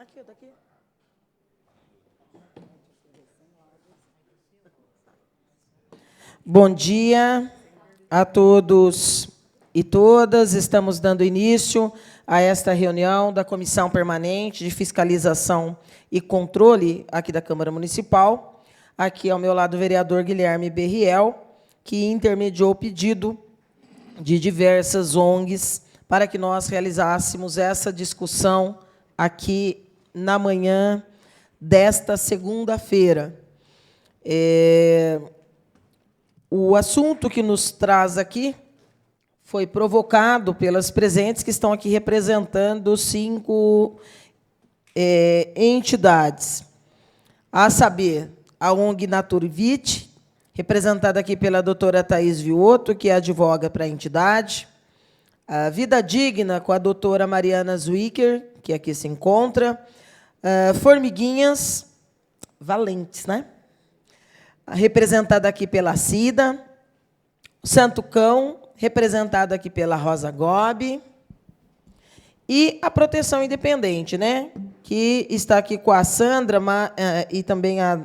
Aqui, daqui. Bom dia a todos e todas. Estamos dando início a esta reunião da Comissão Permanente de Fiscalização e Controle aqui da Câmara Municipal. Aqui ao meu lado o vereador Guilherme Berriel, que intermediou o pedido de diversas ONGs para que nós realizássemos essa discussão aqui na manhã desta segunda-feira. O assunto que nos traz aqui foi provocado pelas presentes que estão aqui representando 5 entidades, a saber, a ONG Naturvit, representada aqui pela doutora Thaís Vioto, que advoga para a entidade, a Vida Digna, com a doutora Mariana Zwicker, que aqui se encontra, Formiguinhas Valentes, né? Representada aqui pela Cida, Santo Cão, representado aqui pela Rosa Gobi, e a Proteção Independente, né? Que está aqui com a Sandra e também a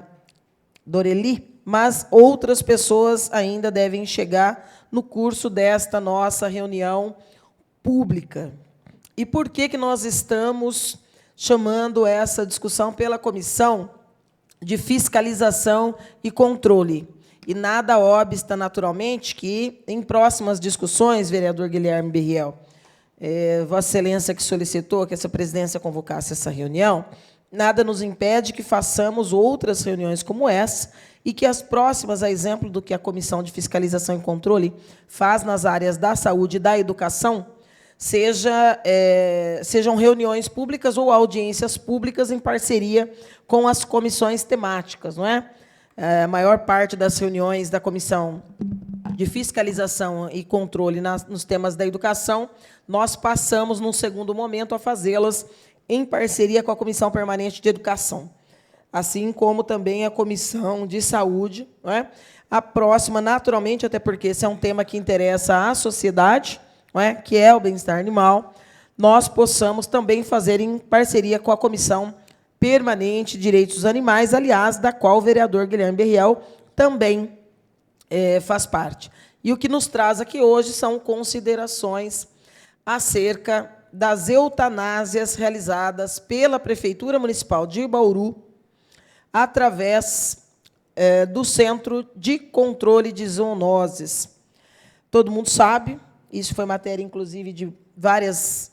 Doreli, mas outras pessoas ainda devem chegar no curso desta nossa reunião pública. E por que nós estamos chamando essa discussão pela Comissão de Fiscalização e Controle? E nada obsta, naturalmente, que, em próximas discussões, vereador Guilherme Berriel, Vossa Excelência que solicitou que essa presidência convocasse essa reunião, nada nos impede que façamos outras reuniões como essa e que as próximas, a exemplo do que a Comissão de Fiscalização e Controle faz nas áreas da saúde e da educação, sejam reuniões públicas ou audiências públicas em parceria com as comissões temáticas, não é? A maior parte das reuniões da Comissão de Fiscalização e Controle nos temas da educação, nós passamos, num segundo momento, a fazê-las em parceria com a Comissão Permanente de Educação, assim como também a Comissão de Saúde, não é? A próxima, naturalmente, até porque esse é um tema que interessa à sociedade, não é? Que é o bem-estar animal, nós possamos também fazer em parceria com a Comissão Permanente de Direitos dos Animais, aliás, da qual o vereador Guilherme Berriel também faz parte. E o que nos traz aqui hoje são considerações acerca das eutanásias realizadas pela Prefeitura Municipal de Bauru, através do Centro de Controle de Zoonoses. Todo mundo sabe, isso foi matéria, inclusive, de vários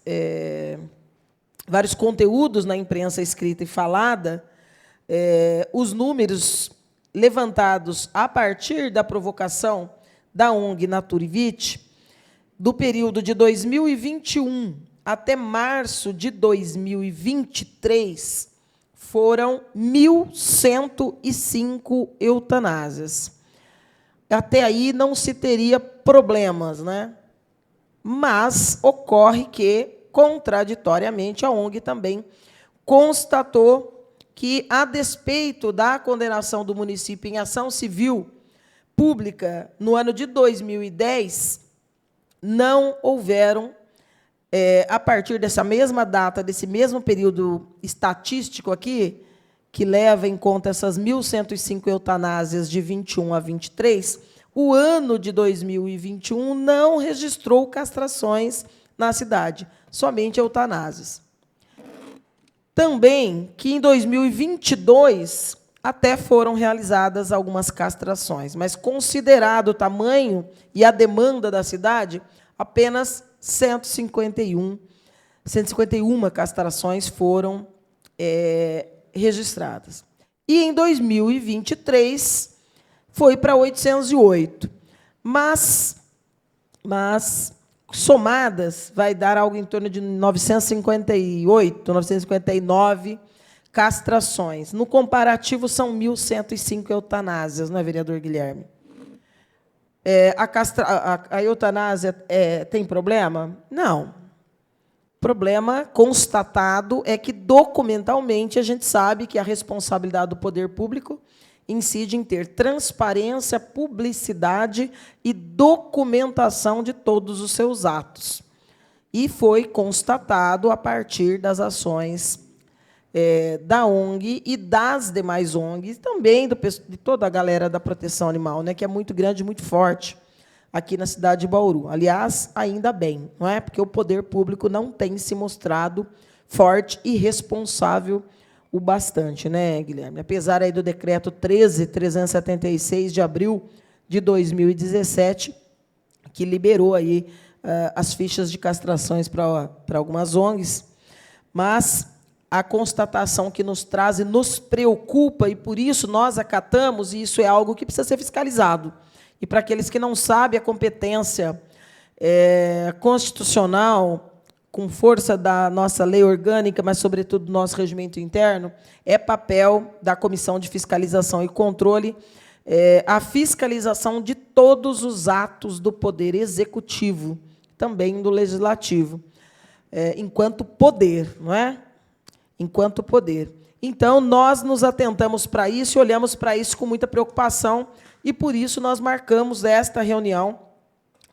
conteúdos na imprensa escrita e falada, os números levantados a partir da provocação da ONG Naturvit, do período de 2021 até março de 2023, foram 1.105 eutanásias. Até aí não se teria problemas, né? Mas ocorre que, contraditoriamente, a ONG também constatou que, a despeito da condenação do município em ação civil pública no ano de 2010, não houveram, a partir dessa mesma data, desse mesmo período estatístico aqui, que leva em conta essas 1.105 eutanásias de 21 a 23, o ano de 2021 não registrou castrações na cidade, somente eutanásias. Também que, em 2022, até foram realizadas algumas castrações, mas, considerado o tamanho e a demanda da cidade, apenas 151 castrações foram registradas. E, em 2023, foi para 808. Mas, somadas, vai dar algo em torno de 958, 959 castrações. No comparativo, são 1.105 eutanásias, não é, vereador Guilherme? A eutanásia tem problema? Não. Problema constatado é que, documentalmente, a gente sabe que a responsabilidade do poder público incide em ter transparência, publicidade e documentação de todos os seus atos. E foi constatado a partir das ações da ONG e das demais ONGs, também de toda a galera da proteção animal, né, que é muito grande, muito forte aqui na cidade de Bauru. Aliás, ainda bem, não é? Porque o poder público não tem se mostrado forte e responsável o bastante, né, Guilherme? Apesar aí do decreto 13.376 de abril de 2017, que liberou aí as fichas de castrações para algumas ONGs, mas a constatação que nos traz e nos preocupa, e por isso nós acatamos, e isso é algo que precisa ser fiscalizado. E para aqueles que não sabem, a competência constitucional, com força da nossa lei orgânica, mas, sobretudo, do nosso regimento interno, é papel da Comissão de Fiscalização e Controle, a fiscalização de todos os atos do Poder Executivo, também do Legislativo, enquanto poder, não é? Enquanto poder. Então, nós nos atentamos para isso e olhamos para isso com muita preocupação, e, por isso, nós marcamos esta reunião,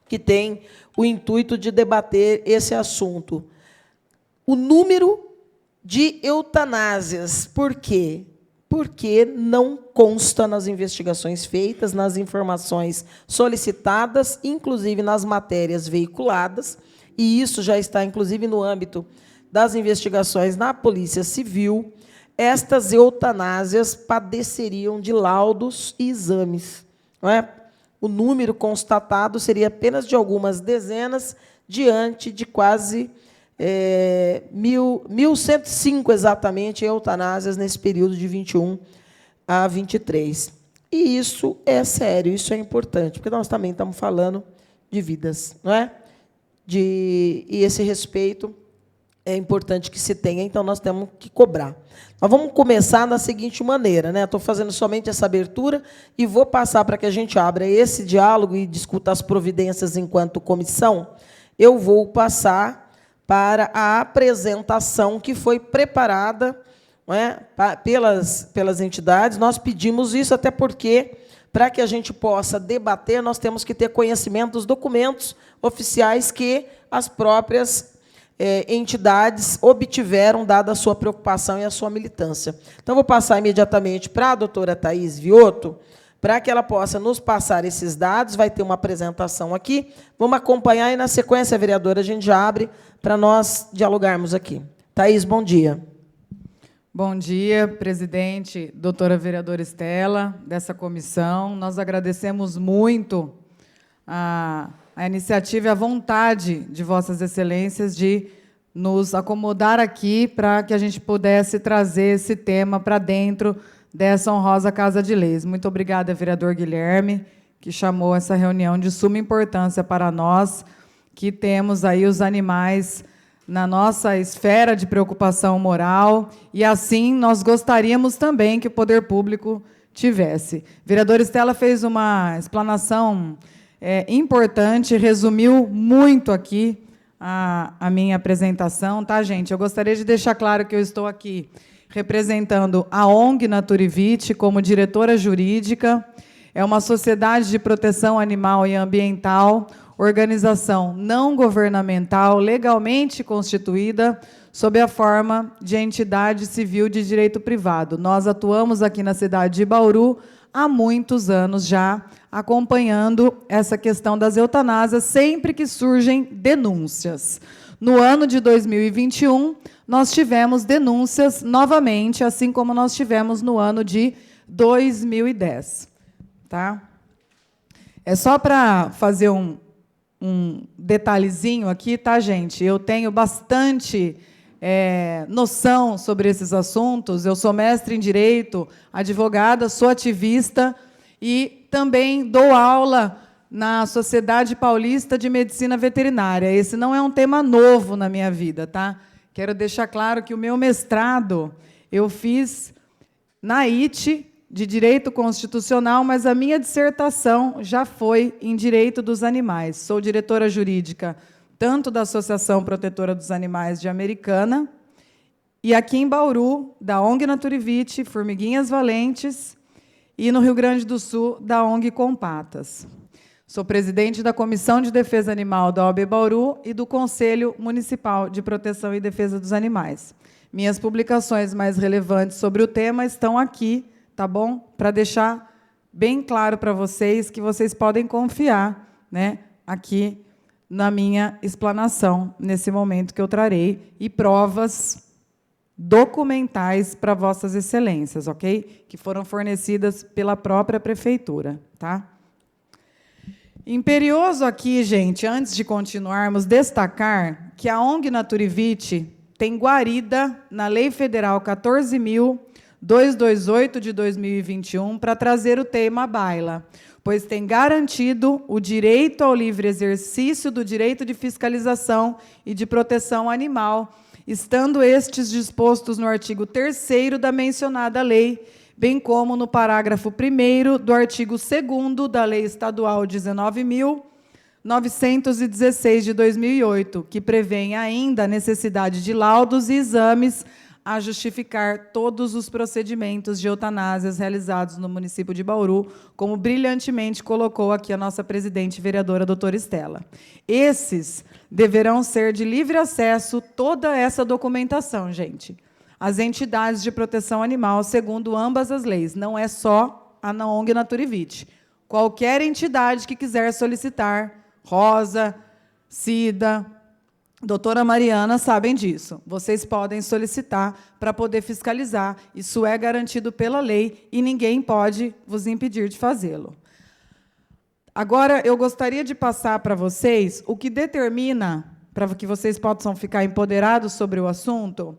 que tem o intuito de debater esse assunto. O número de eutanásias. Por quê? Porque não consta nas investigações feitas, nas informações solicitadas, inclusive nas matérias veiculadas, e isso já está, inclusive, no âmbito das investigações na Polícia Civil. Estas eutanásias padeceriam de laudos e exames, não é? O número constatado seria apenas de algumas dezenas, diante de quase 1.105, exatamente, eutanásias nesse período de 21 a 23. E isso é sério, isso é importante, porque nós também estamos falando de vidas, não é? E esse respeito é importante que se tenha, então nós temos que cobrar. Nós vamos começar da seguinte maneira, né? Estou fazendo somente essa abertura e vou passar para que a gente abra esse diálogo e discuta as providências enquanto comissão. Eu vou passar para a apresentação que foi preparada, não é, pelas entidades. Nós pedimos isso até porque, para que a gente possa debater, nós temos que ter conhecimento dos documentos oficiais que as próprias entidades obtiveram, dada a sua preocupação e a sua militância. Então, vou passar imediatamente para a doutora Thaís Viotto, para que ela possa nos passar esses dados. Vai ter uma apresentação aqui. Vamos acompanhar e, na sequência, vereadora, a gente já abre para nós dialogarmos aqui. Thaís, bom dia. Bom dia, presidente, doutora vereadora Estela, dessa comissão. Nós agradecemos muito a iniciativa e a vontade de Vossas Excelências de nos acomodar aqui para que a gente pudesse trazer esse tema para dentro dessa honrosa Casa de Leis. Muito obrigada, vereador Guilherme, que chamou essa reunião de suma importância para nós, que temos aí os animais na nossa esfera de preocupação moral, e assim nós gostaríamos também que o poder público tivesse. A vereadora Estela fez uma explanação importante, resumiu muito aqui a minha apresentação, tá, gente? Eu gostaria de deixar claro que eu estou aqui representando a ONG Naturivite como diretora jurídica. É uma sociedade de proteção animal e ambiental, organização não governamental, legalmente constituída, sob a forma de entidade civil de direito privado. Nós atuamos aqui na cidade de Bauru há muitos anos já, acompanhando essa questão das eutanásias, sempre que surgem denúncias. No ano de 2021, nós tivemos denúncias novamente, assim como nós tivemos no ano de 2010. Tá? É só para fazer um detalhezinho aqui, tá, gente? Eu tenho bastante noção sobre esses assuntos. Eu sou mestre em Direito, advogada, sou ativista e também dou aula na Sociedade Paulista de Medicina Veterinária. Esse não é um tema novo na minha vida, tá? Quero deixar claro que o meu mestrado eu fiz na IT, de Direito Constitucional, mas a minha dissertação já foi em Direito dos Animais. Sou diretora jurídica tanto da Associação Protetora dos Animais de Americana e aqui em Bauru, da ONG Naturivite, Formiguinhas Valentes, e no Rio Grande do Sul, da ONG Compatas. Sou presidente da Comissão de Defesa Animal da OAB Bauru e do Conselho Municipal de Proteção e Defesa dos Animais. Minhas publicações mais relevantes sobre o tema estão aqui, tá bom? Para deixar bem claro para vocês que vocês podem confiar, né, aqui na minha explanação, nesse momento que eu trarei, e provas documentais para vossas excelências, ok? Que foram fornecidas pela própria prefeitura, tá? Imperioso aqui, gente, antes de continuarmos, destacar que a ONG Naturivite tem guarida na Lei Federal 14.228 de 2021 para trazer o tema à baila, pois tem garantido o direito ao livre exercício do direito de fiscalização e de proteção animal, estando estes dispostos no artigo 3º da mencionada lei, bem como no parágrafo 1º do artigo 2º da Lei Estadual 19.916 de 2008, que prevê ainda a necessidade de laudos e exames a justificar todos os procedimentos de eutanásias realizados no município de Bauru, como brilhantemente colocou aqui a nossa presidente vereadora, doutora Estela. Esses deverão ser de livre acesso toda essa documentação, gente. As entidades de proteção animal, segundo ambas as leis, não é só a ONG Naturivite. Qualquer entidade que quiser solicitar, Rosa, Cida, doutora Mariana, sabem disso. Vocês podem solicitar para poder fiscalizar. Isso é garantido pela lei e ninguém pode vos impedir de fazê-lo. Agora, eu gostaria de passar para vocês o que determina, para que vocês possam ficar empoderados sobre o assunto,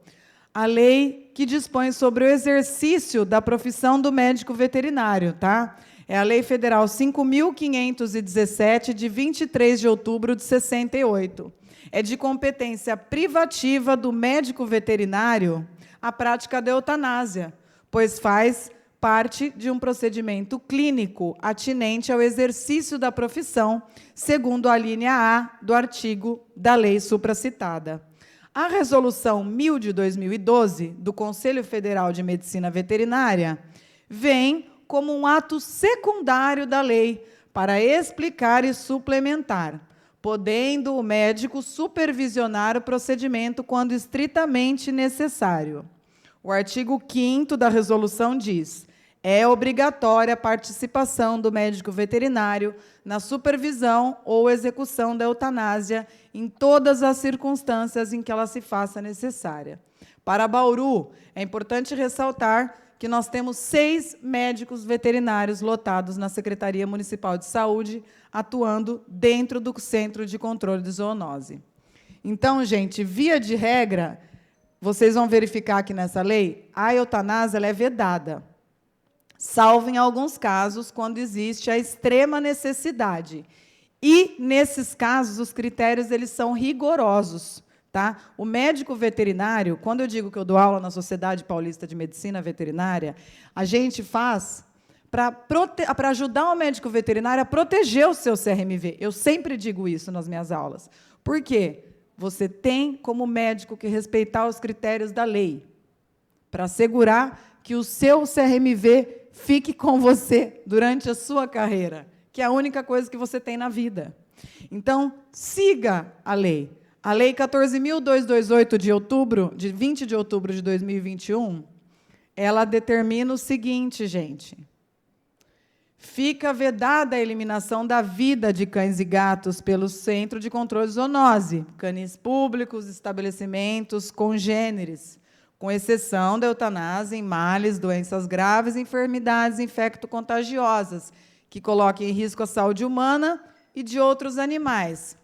a lei que dispõe sobre o exercício da profissão do médico veterinário, tá? É a Lei Federal 5.517, de 23 de outubro de 68. É de competência privativa do médico veterinário a prática da eutanásia, pois faz parte de um procedimento clínico atinente ao exercício da profissão, segundo a linha A do artigo da lei supracitada. A Resolução 1000 de 2012, do Conselho Federal de Medicina Veterinária, vem como um ato secundário da lei para explicar e suplementar, podendo o médico supervisionar o procedimento quando estritamente necessário. O artigo 5º da resolução diz: é obrigatória a participação do médico veterinário na supervisão ou execução da eutanásia em todas as circunstâncias em que ela se faça necessária. Para Bauru, é importante ressaltar que nós temos 6 médicos veterinários lotados na Secretaria Municipal de Saúde, atuando dentro do Centro de Controle de Zoonose. Então, gente, via de regra, vocês vão verificar aqui nessa lei, a eutanásia ela é vedada, salvo em alguns casos, quando existe a extrema necessidade. E, nesses casos, os critérios eles são rigorosos. Tá? O médico veterinário, quando eu digo que eu dou aula na Sociedade Paulista de Medicina Veterinária, a gente faz para ajudar o médico veterinário a proteger o seu CRMV. Eu sempre digo isso nas minhas aulas. Por quê? Você tem, como médico, que respeitar os critérios da lei, para assegurar que o seu CRMV fique com você durante a sua carreira, que é a única coisa que você tem na vida. Então, siga a lei. A Lei 14.228, de 20 de outubro de 2021, ela determina o seguinte, gente. Fica vedada a eliminação da vida de cães e gatos pelo Centro de Controle de Zoonose, canis públicos, estabelecimentos congêneres, com exceção da eutanásia em males, doenças graves e enfermidades infecto-contagiosas, que coloquem em risco a saúde humana e de outros animais.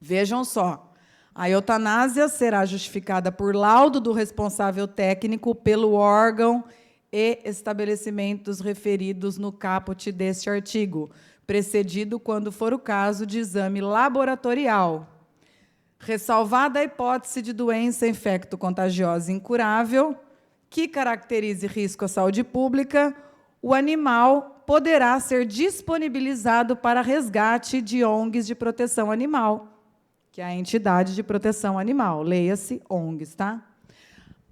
Vejam só, a eutanásia será justificada por laudo do responsável técnico pelo órgão e estabelecimentos referidos no caput deste artigo, precedido, quando for o caso, de exame laboratorial. Ressalvada a hipótese de doença infecto-contagiosa incurável, que caracterize risco à saúde pública, o animal poderá ser disponibilizado para resgate de ONGs de proteção animal, que é a entidade de proteção animal, leia-se ONGs, tá?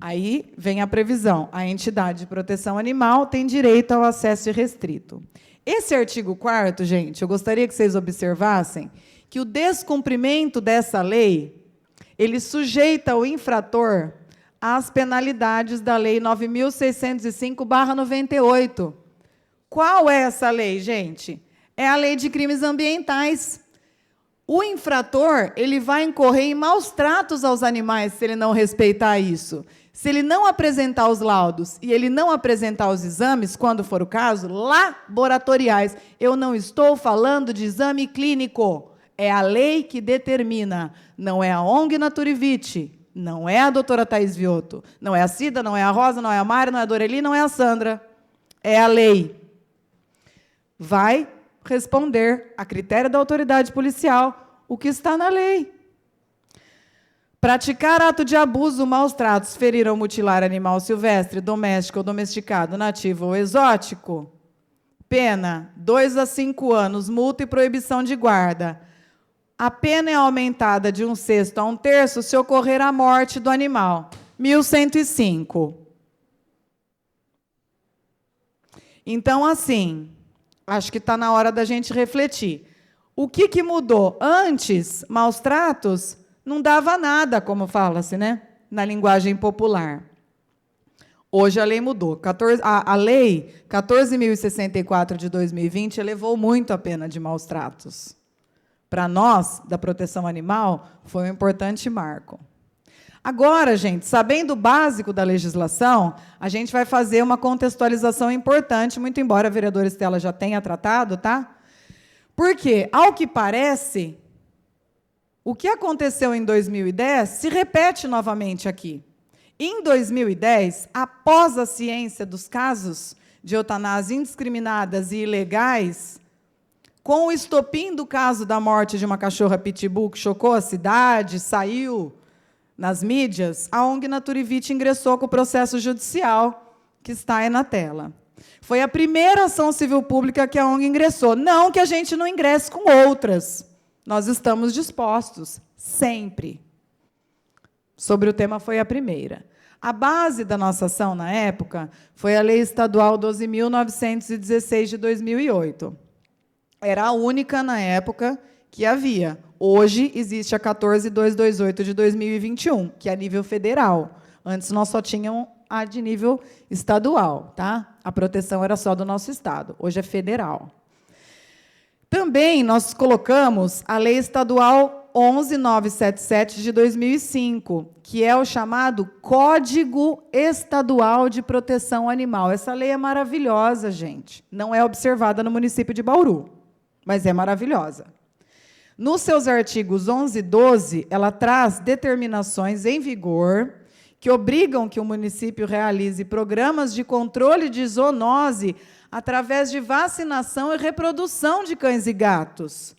Aí vem a previsão, a entidade de proteção animal tem direito ao acesso irrestrito. Esse artigo 4º, gente, eu gostaria que vocês observassem que o descumprimento dessa lei, ele sujeita o infrator às penalidades da Lei 9.605/98. Qual é essa lei, gente? É a Lei de Crimes Ambientais. O infrator, ele vai incorrer em maus tratos aos animais se ele não respeitar isso. Se ele não apresentar os laudos e ele não apresentar os exames, quando for o caso, laboratoriais. Eu não estou falando de exame clínico. É a lei que determina. Não é a ONG Naturivite, não é a doutora Thaís Viotto, não é a Cida, não é a Rosa, não é a Mari, não é a Doreli, não é a Sandra. É a lei. Vai responder, a critério da autoridade policial, o que está na lei. Praticar ato de abuso, maus tratos, ferir ou mutilar animal silvestre, doméstico ou domesticado, nativo ou exótico, pena 2 a 5 anos, multa e proibição de guarda. A pena é aumentada de 1/6 a 1/3 se ocorrer a morte do animal. 1.105. Então, assim, acho que está na hora da gente refletir. O que mudou? Antes, maus tratos não dava nada, como fala-se, né? Na linguagem popular. Hoje a lei mudou. A lei 14.064 de 2020 elevou muito a pena de maus tratos. Para nós, da proteção animal, foi um importante marco. Agora, gente, sabendo o básico da legislação, a gente vai fazer uma contextualização importante, muito embora a vereadora Estela já tenha tratado, tá? Porque, ao que parece, o que aconteceu em 2010 se repete novamente aqui. Em 2010, após a ciência dos casos de eutanásia indiscriminadas e ilegais, com o estopim do caso da morte de uma cachorra pitbull que chocou a cidade, saiu nas mídias, a ONG Naturivite ingressou com o processo judicial, que está aí na tela. Foi a primeira ação civil pública que a ONG ingressou. Não que a gente não ingresse com outras. Nós estamos dispostos, sempre. Sobre o tema foi a primeira. A base da nossa ação, na época, foi a Lei Estadual 12.916, de 2008. Era a única, na época, que havia. Hoje, existe a 14.228, de 2021, que é a nível federal. Antes, nós só tínhamos a de nível estadual, tá? A proteção era só do nosso estado. Hoje é federal. Também, nós colocamos a Lei Estadual 11.977, de 2005, que é o chamado Código Estadual de Proteção Animal. Essa lei é maravilhosa, gente. Não é observada no município de Bauru, mas é maravilhosa. Nos seus artigos 11 e 12, ela traz determinações em vigor que obrigam que o município realize programas de controle de zoonose através de vacinação e reprodução de cães e gatos.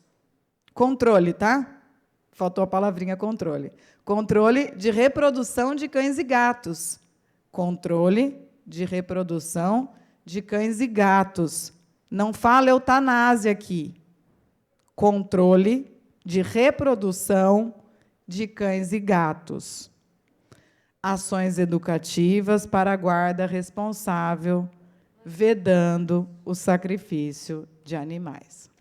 Controle, tá? Faltou a palavrinha controle. Controle de reprodução de cães e gatos. Controle de reprodução de cães e gatos. Não fala eutanásia aqui. Controle de reprodução de cães e gatos. Ações educativas para a guarda responsável, vedando o sacrifício de animais.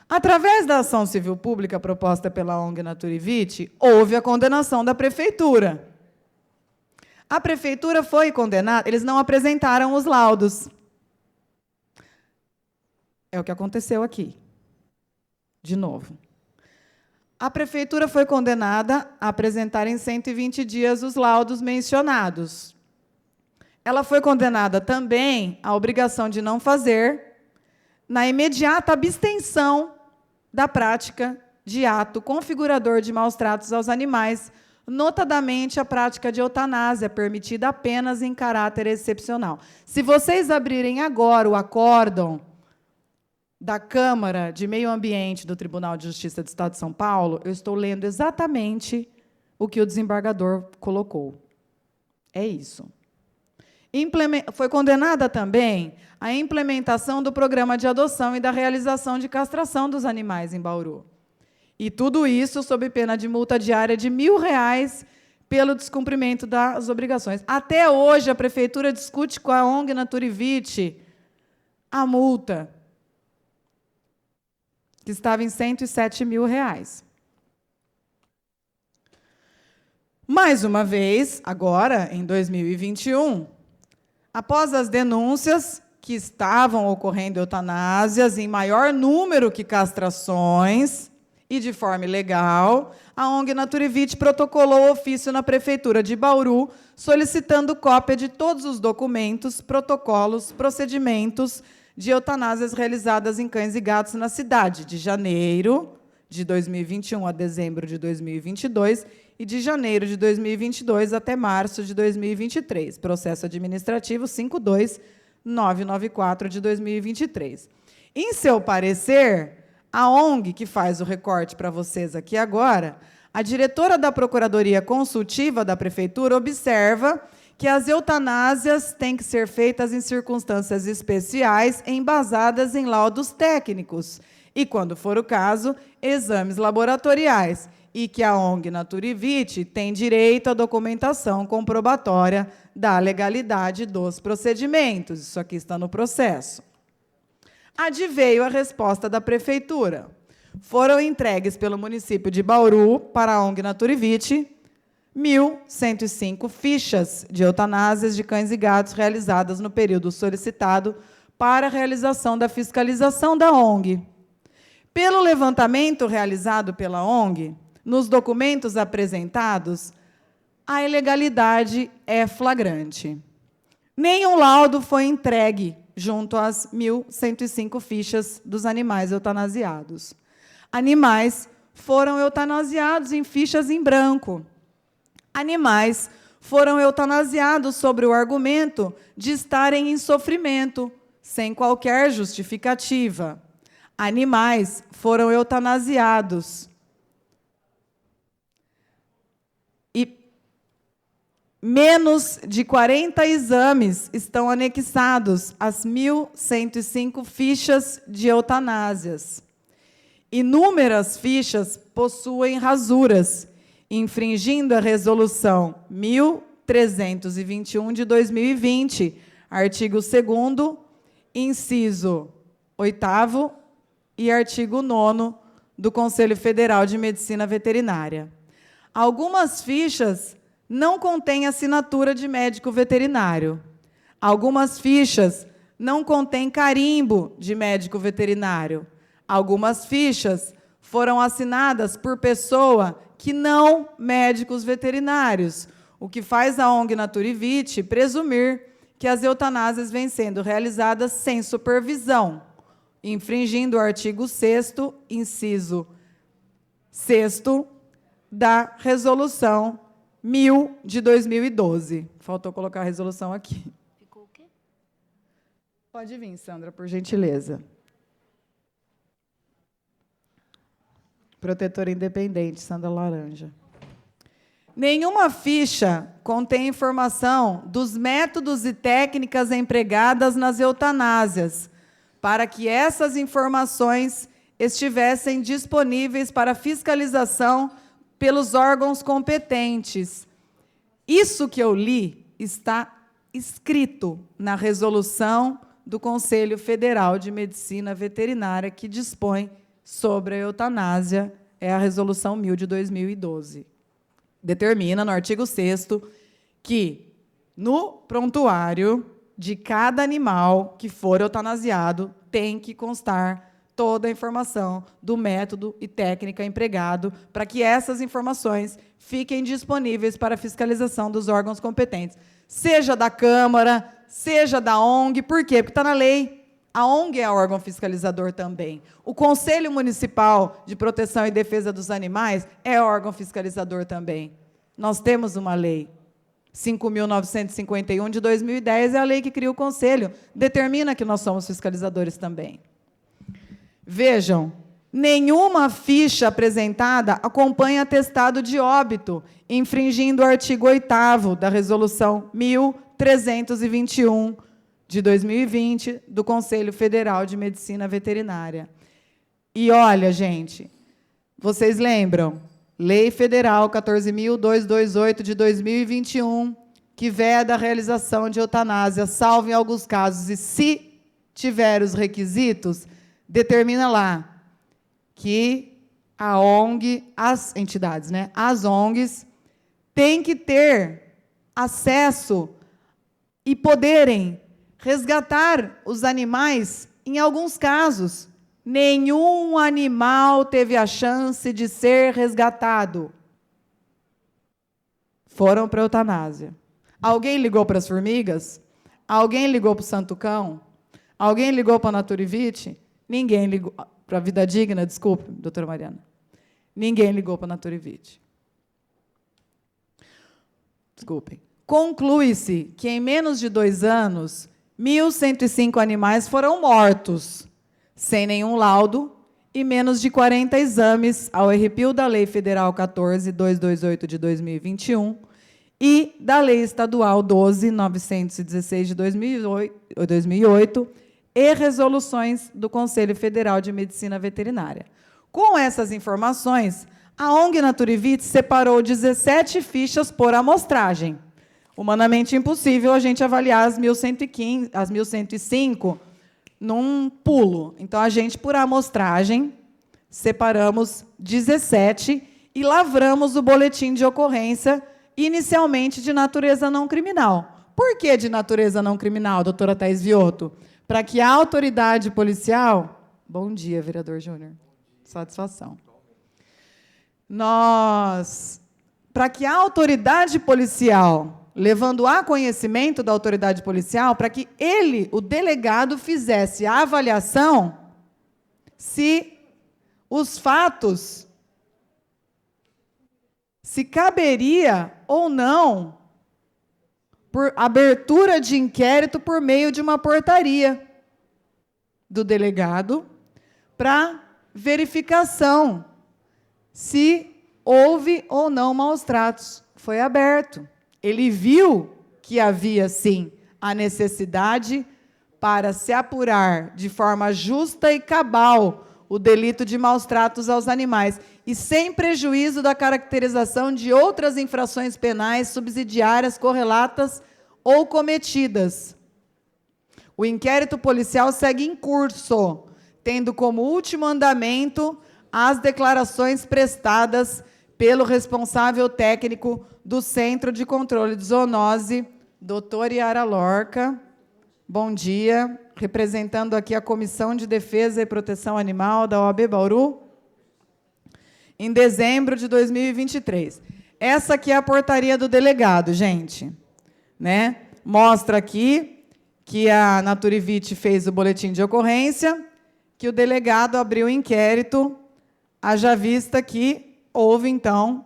Através da ação civil pública proposta pela ONG Naturivite, houve a condenação da prefeitura. A prefeitura foi condenada, eles não apresentaram os laudos. É o que aconteceu aqui. De novo. A prefeitura foi condenada a apresentar em 120 dias os laudos mencionados. Ela foi condenada também à obrigação de não fazer, na imediata abstenção da prática de ato configurador de maus tratos aos animais, notadamente a prática de eutanásia, permitida apenas em caráter excepcional. Se vocês abrirem agora o acórdão da Câmara de Meio Ambiente do Tribunal de Justiça do Estado de São Paulo, eu estou lendo exatamente o que o desembargador colocou. É isso. Foi condenada também a implementação do programa de adoção e da realização de castração dos animais em Bauru. E tudo isso sob pena de multa diária de R$ 1.000 pelo descumprimento das obrigações. Até hoje, a prefeitura discute com a ONG Naturivite a multa, que estava em R$ 107 mil. Mais uma vez, agora, em 2021, após as denúncias que estavam ocorrendo eutanásias em maior número que castrações e de forma ilegal, a ONG Naturivite protocolou ofício na Prefeitura de Bauru, solicitando cópia de todos os documentos, protocolos, procedimentos de eutanásias realizadas em cães e gatos na cidade, de janeiro de 2021 a dezembro de 2022 e de janeiro de 2022 até março de 2023. Processo administrativo 52994 de 2023. Em seu parecer, a ONG, que faz o recorte para vocês aqui agora, a diretora da Procuradoria Consultiva da Prefeitura observa que as eutanásias têm que ser feitas em circunstâncias especiais, embasadas em laudos técnicos, e, quando for o caso, exames laboratoriais, e que a ONG Naturivite tem direito à documentação comprobatória da legalidade dos procedimentos. Isso aqui está no processo. Adveio a resposta da Prefeitura. Foram entregues pelo município de Bauru para a ONG Naturivite 1.105 fichas de eutanásias de cães e gatos realizadas no período solicitado para a realização da fiscalização da ONG. Pelo levantamento realizado pela ONG, nos documentos apresentados, a ilegalidade é flagrante. Nenhum laudo foi entregue junto às 1.105 fichas dos animais eutanasiados. Animais foram eutanasiados em fichas em branco. Animais foram eutanasiados sobre o argumento de estarem em sofrimento, sem qualquer justificativa. Animais foram eutanasiados e menos de 40 exames estão anexados às 1.105 fichas de eutanásias. Inúmeras fichas possuem rasuras, infringindo a Resolução 1.321 de 2020, artigo 2º, inciso 8º e artigo 9º do Conselho Federal de Medicina Veterinária. Algumas fichas não contêm assinatura de médico veterinário. Algumas fichas não contêm carimbo de médico veterinário. Algumas fichas foram assinadas por pessoa que não médicos veterinários, o que faz a ONG Naturivite presumir que as eutanásias vêm sendo realizadas sem supervisão, infringindo o artigo 6º, inciso 6º, da Resolução 1000 de 2012. Faltou colocar a resolução aqui. Ficou o quê? Pode vir, Sandra, por gentileza. Protetora independente, Sandra Laranja. Nenhuma ficha contém informação dos métodos e técnicas empregadas nas eutanásias, para que essas informações estivessem disponíveis para fiscalização pelos órgãos competentes. Isso que eu li está escrito na resolução do Conselho Federal de Medicina Veterinária, que dispõe sobre a eutanásia, é a Resolução 1000 de 2012. Determina, no artigo 6º, que no prontuário de cada animal que for eutanasiado tem que constar toda a informação do método e técnica empregado para que essas informações fiquem disponíveis para fiscalização dos órgãos competentes, seja da Câmara, seja da ONG. Por quê? Porque está na lei. A ONG é órgão fiscalizador também. O Conselho Municipal de Proteção e Defesa dos Animais é órgão fiscalizador também. Nós temos uma lei. 5.951 de 2010 é a lei que cria o Conselho. Determina que nós somos fiscalizadores também. Vejam, nenhuma ficha apresentada acompanha atestado de óbito, infringindo o artigo 8º da Resolução 1321 de 2020 do Conselho Federal de Medicina Veterinária. E olha, gente, vocês lembram? Lei Federal 14.228 de 2021, que veda a realização de eutanásia, salvo em alguns casos, e se tiver os requisitos, determina lá que a ONG, as entidades, né, as ONGs, têm que ter acesso e poderem resgatar os animais. Em alguns casos, nenhum animal teve a chance de ser resgatado. Foram para a eutanásia. Alguém ligou para as formigas? Alguém ligou para o Santo Cão? Alguém ligou para a Naturivite? Ninguém ligou. Para a Vida Digna, desculpe, doutora Mariana. Ninguém ligou para a Naturivite. Desculpem. Conclui-se que, em menos de 2 anos, 1.105 animais foram mortos, sem nenhum laudo, e menos de 40 exames, ao arrepio da Lei Federal 14.228 de 2021 e da Lei Estadual 12.916 de 2008 e resoluções do Conselho Federal de Medicina Veterinária. Com essas informações, a ONG Naturivite separou 17 fichas por amostragem. Humanamente impossível a gente avaliar as 1.105 num pulo. Então, a gente, por amostragem, separamos 17 e lavramos o boletim de ocorrência, inicialmente de natureza não criminal. Por que de natureza não criminal, doutora Thaís Viotto? Para que a autoridade policial... Bom dia, vereador Júnior. Satisfação. Para que a autoridade policial, levando a conhecimento da autoridade policial, para que ele, o delegado, fizesse a avaliação se os fatos, se caberia ou não por abertura de inquérito por meio de uma portaria do delegado para verificação se houve ou não maus-tratos. Foi aberto. Ele viu que havia, sim, a necessidade para se apurar de forma justa e cabal o delito de maus-tratos aos animais, e sem prejuízo da caracterização de outras infrações penais subsidiárias correlatas ou cometidas. O inquérito policial segue em curso, tendo como último andamento as declarações prestadas pelo responsável técnico do Centro de Controle de Zoonose, doutor Yara Lorca. Bom dia, representando aqui a Comissão de Defesa e Proteção Animal da OAB Bauru, em dezembro de 2023. Essa aqui é a portaria do delegado, gente. Né? Mostra aqui que a Naturivite fez o boletim de ocorrência, que o delegado abriu o inquérito, haja vista que houve, então,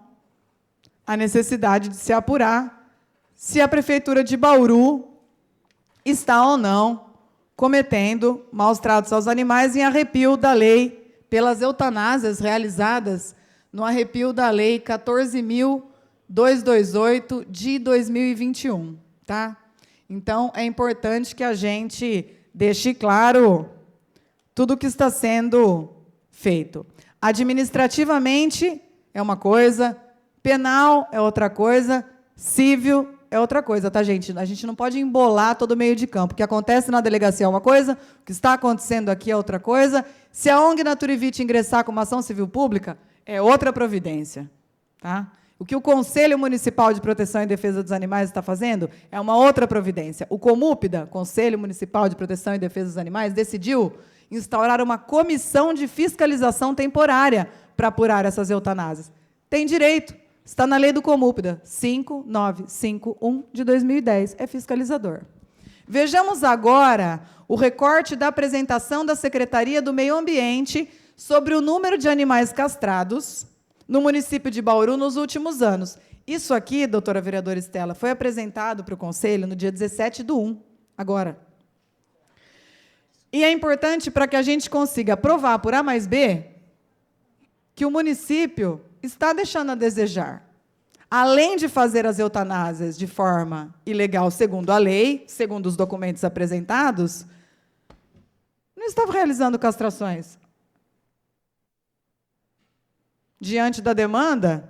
a necessidade de se apurar se a Prefeitura de Bauru está ou não cometendo maus-tratos aos animais em arrepio da lei, pelas eutanásias realizadas no arrepio da Lei 14.228 de 2021. Tá? Então, é importante que a gente deixe claro tudo o que está sendo feito. Administrativamente é uma coisa, penal é outra coisa, civil é outra coisa, tá, gente? A gente não pode embolar todo o meio de campo. O que acontece na delegacia é uma coisa, o que está acontecendo aqui é outra coisa. Se a ONG Naturivite ingressar com uma ação civil pública, é outra providência. Tá? O que o Conselho Municipal de Proteção e Defesa dos Animais está fazendo é uma outra providência. O Comúpida, Conselho Municipal de Proteção e Defesa dos Animais, decidiu instaurar uma comissão de fiscalização temporária para apurar essas eutanásias. Tem direito. Está na lei do Comúpida, 5951 de 2010, é fiscalizador. Vejamos agora o recorte da apresentação da Secretaria do Meio Ambiente sobre o número de animais castrados no município de Bauru nos últimos anos. Isso aqui, doutora vereadora Estela, foi apresentado para o Conselho no dia 17/1, agora. E é importante para que a gente consiga provar por A mais B que o município está deixando a desejar. Além de fazer as eutanásias de forma ilegal, segundo a lei, segundo os documentos apresentados, não estava realizando castrações. Diante da demanda,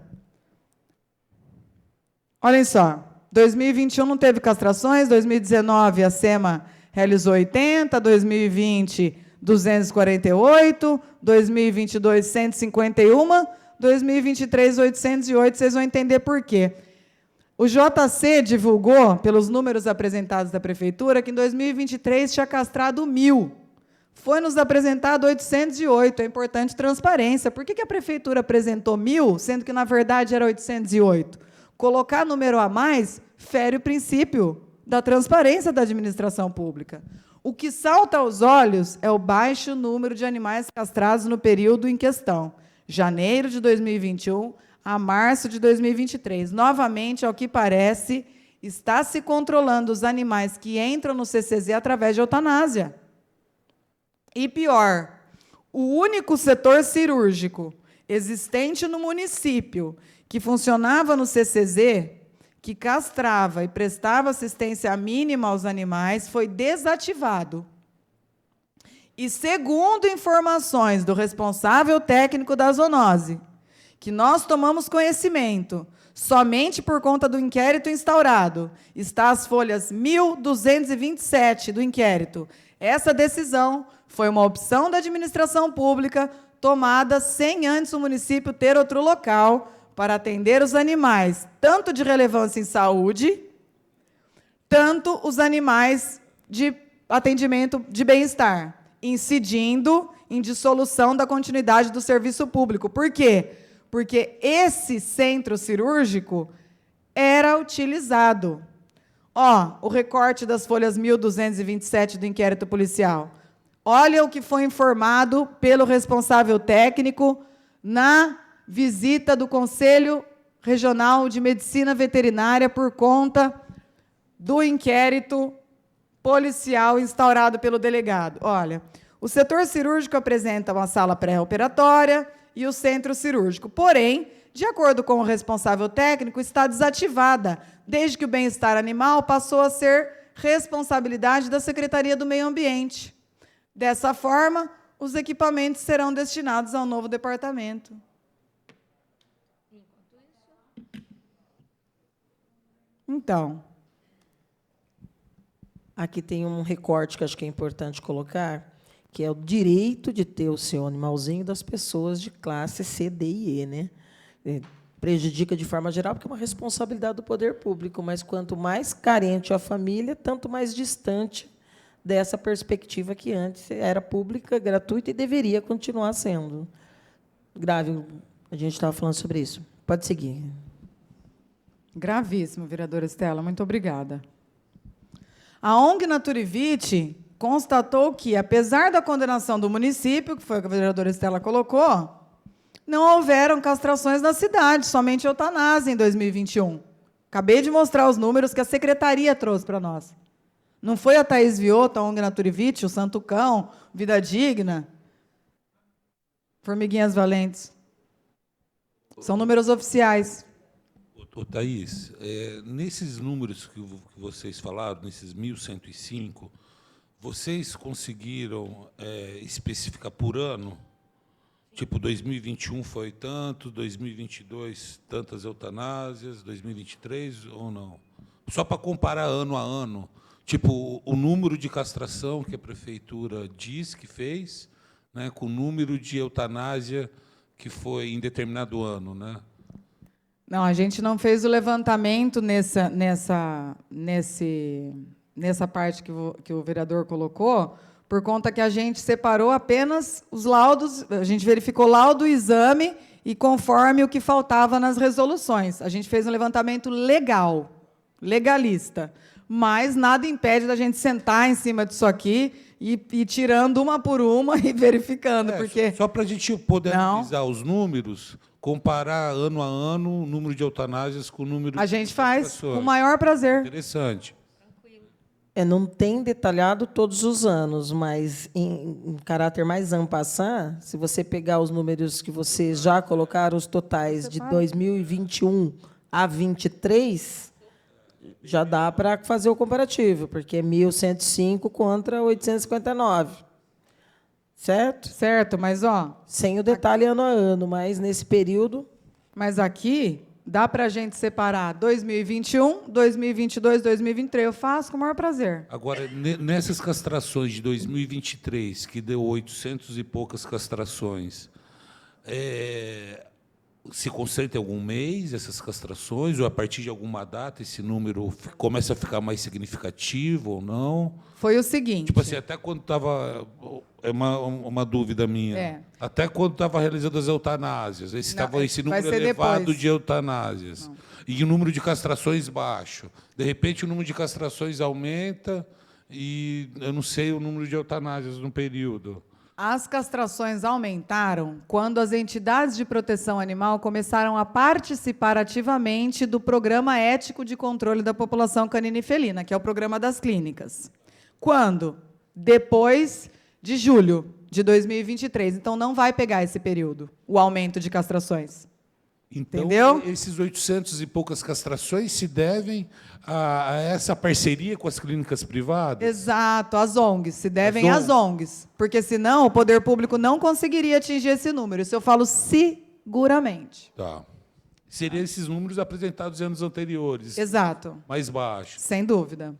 olhem só, 2021 não teve castrações, 2019 a SEMA realizou 80, 2020, 248, 2022, 151, 2023, 808, vocês vão entender por quê. O JC divulgou, pelos números apresentados da Prefeitura, que em 2023 tinha castrado 1.000. Foi nos apresentado 808. É importante transparência. Por que a Prefeitura apresentou 1.000, sendo que, na verdade, era 808? Colocar número a mais fere o princípio da transparência da administração pública. O que salta aos olhos é o baixo número de animais castrados no período em questão, janeiro de 2021 a março de 2023. Novamente, ao que parece, está se controlando os animais que entram no CCZ através de eutanásia. E pior, o único setor cirúrgico existente no município que funcionava no CCZ, que castrava e prestava assistência mínima aos animais, foi desativado. E, segundo informações do responsável técnico da zoonose, que nós tomamos conhecimento, somente por conta do inquérito instaurado, está as folhas 1.227 do inquérito. Essa decisão foi uma opção da administração pública tomada sem antes o município ter outro local para atender os animais, tanto de relevância em saúde, tanto os animais de atendimento de bem-estar, incidindo em dissolução da continuidade do serviço público. Por quê? Porque esse centro cirúrgico era utilizado. O recorte das folhas 1.227 do inquérito policial. Olha o que foi informado pelo responsável técnico na visita do Conselho Regional de Medicina Veterinária por conta do inquérito policial instaurado pelo delegado. Olha, o setor cirúrgico apresenta uma sala pré-operatória e o centro cirúrgico. Porém, de acordo com o responsável técnico, está desativada, desde que o bem-estar animal passou a ser responsabilidade da Secretaria do Meio Ambiente. Dessa forma, os equipamentos serão destinados ao novo departamento. Então, aqui tem um recorte que acho que é importante colocar, que é o direito de ter o seu animalzinho das pessoas de classe C, D e E, né? Prejudica de forma geral, porque é uma responsabilidade do poder público, mas quanto mais carente a família, tanto mais distante dessa perspectiva que antes era pública, gratuita e deveria continuar sendo. Grave, a gente estava falando sobre isso. Pode seguir. Gravíssimo, vereadora Estela, muito obrigada. A ONG Naturivite constatou que, apesar da condenação do município, que foi o que a vereadora Estela colocou, não houveram castrações na cidade, somente eutanásia em 2021. Acabei de mostrar os números que a secretaria trouxe para nós. Não foi a Thaís Vioto, a ONG Naturivite, o Santo Cão, Vida Digna, Formiguinhas Valentes. São números oficiais. Thaís, nesses números que vocês falaram, nesses 1.105, vocês conseguiram especificar por ano? Tipo, 2021 foi tanto, 2022 tantas eutanásias, 2023 ou não? Só para comparar ano a ano. Tipo, o número de castração que a prefeitura diz que fez, né, com o número de eutanásia que foi em determinado ano, né? Não, a gente não fez o levantamento nessa parte que o vereador colocou, por conta que a gente separou apenas os laudos, a gente verificou laudo e exame e conforme o que faltava nas resoluções. A gente fez um levantamento legal, legalista, mas nada impede da gente sentar em cima disso aqui e tirando uma por uma e verificando. Porque só para a gente poder analisar os números, comparar ano a ano o número de eutanásias com o número de... A gente faz com o maior prazer. Interessante. Não tem detalhado todos os anos, mas em caráter mais en passant, se você pegar os números que vocês já colocaram, os totais de 2021 a 23, já dá para fazer o comparativo, porque é 1.105 contra 859. Certo? Certo, mas sem o detalhe ano a ano, mas nesse período. Mas aqui dá para a gente separar 2021, 2022, 2023. Eu faço com o maior prazer. Agora, nessas castrações de 2023, que deu 800 e poucas castrações, se concentra em algum mês, essas castrações, ou a partir de alguma data esse número começa a ficar mais significativo ou não? Foi o seguinte... Tipo assim, até quando estava... É uma dúvida minha. É. Até quando estava realizando as eutanásias, esse número elevado depois. de eutanásias. Não. E o número de castrações baixo. De repente, o número de castrações aumenta e eu não sei o número de eutanásias no período. As castrações aumentaram quando as entidades de proteção animal começaram a participar ativamente do Programa Ético de Controle da População Canina e Felina, que é o programa das clínicas. Quando? Depois de julho de 2023. Então, não vai pegar esse período, o aumento de castrações. Então, entendeu? Esses 800 e poucas castrações se devem a essa parceria com as clínicas privadas? Exato, as ONGs, se devem às ONGs. Porque, senão, o poder público não conseguiria atingir esse número. Isso eu falo seguramente. Tá. Seriam esses números apresentados em anos anteriores? Exato. Mais baixos? Sem dúvida.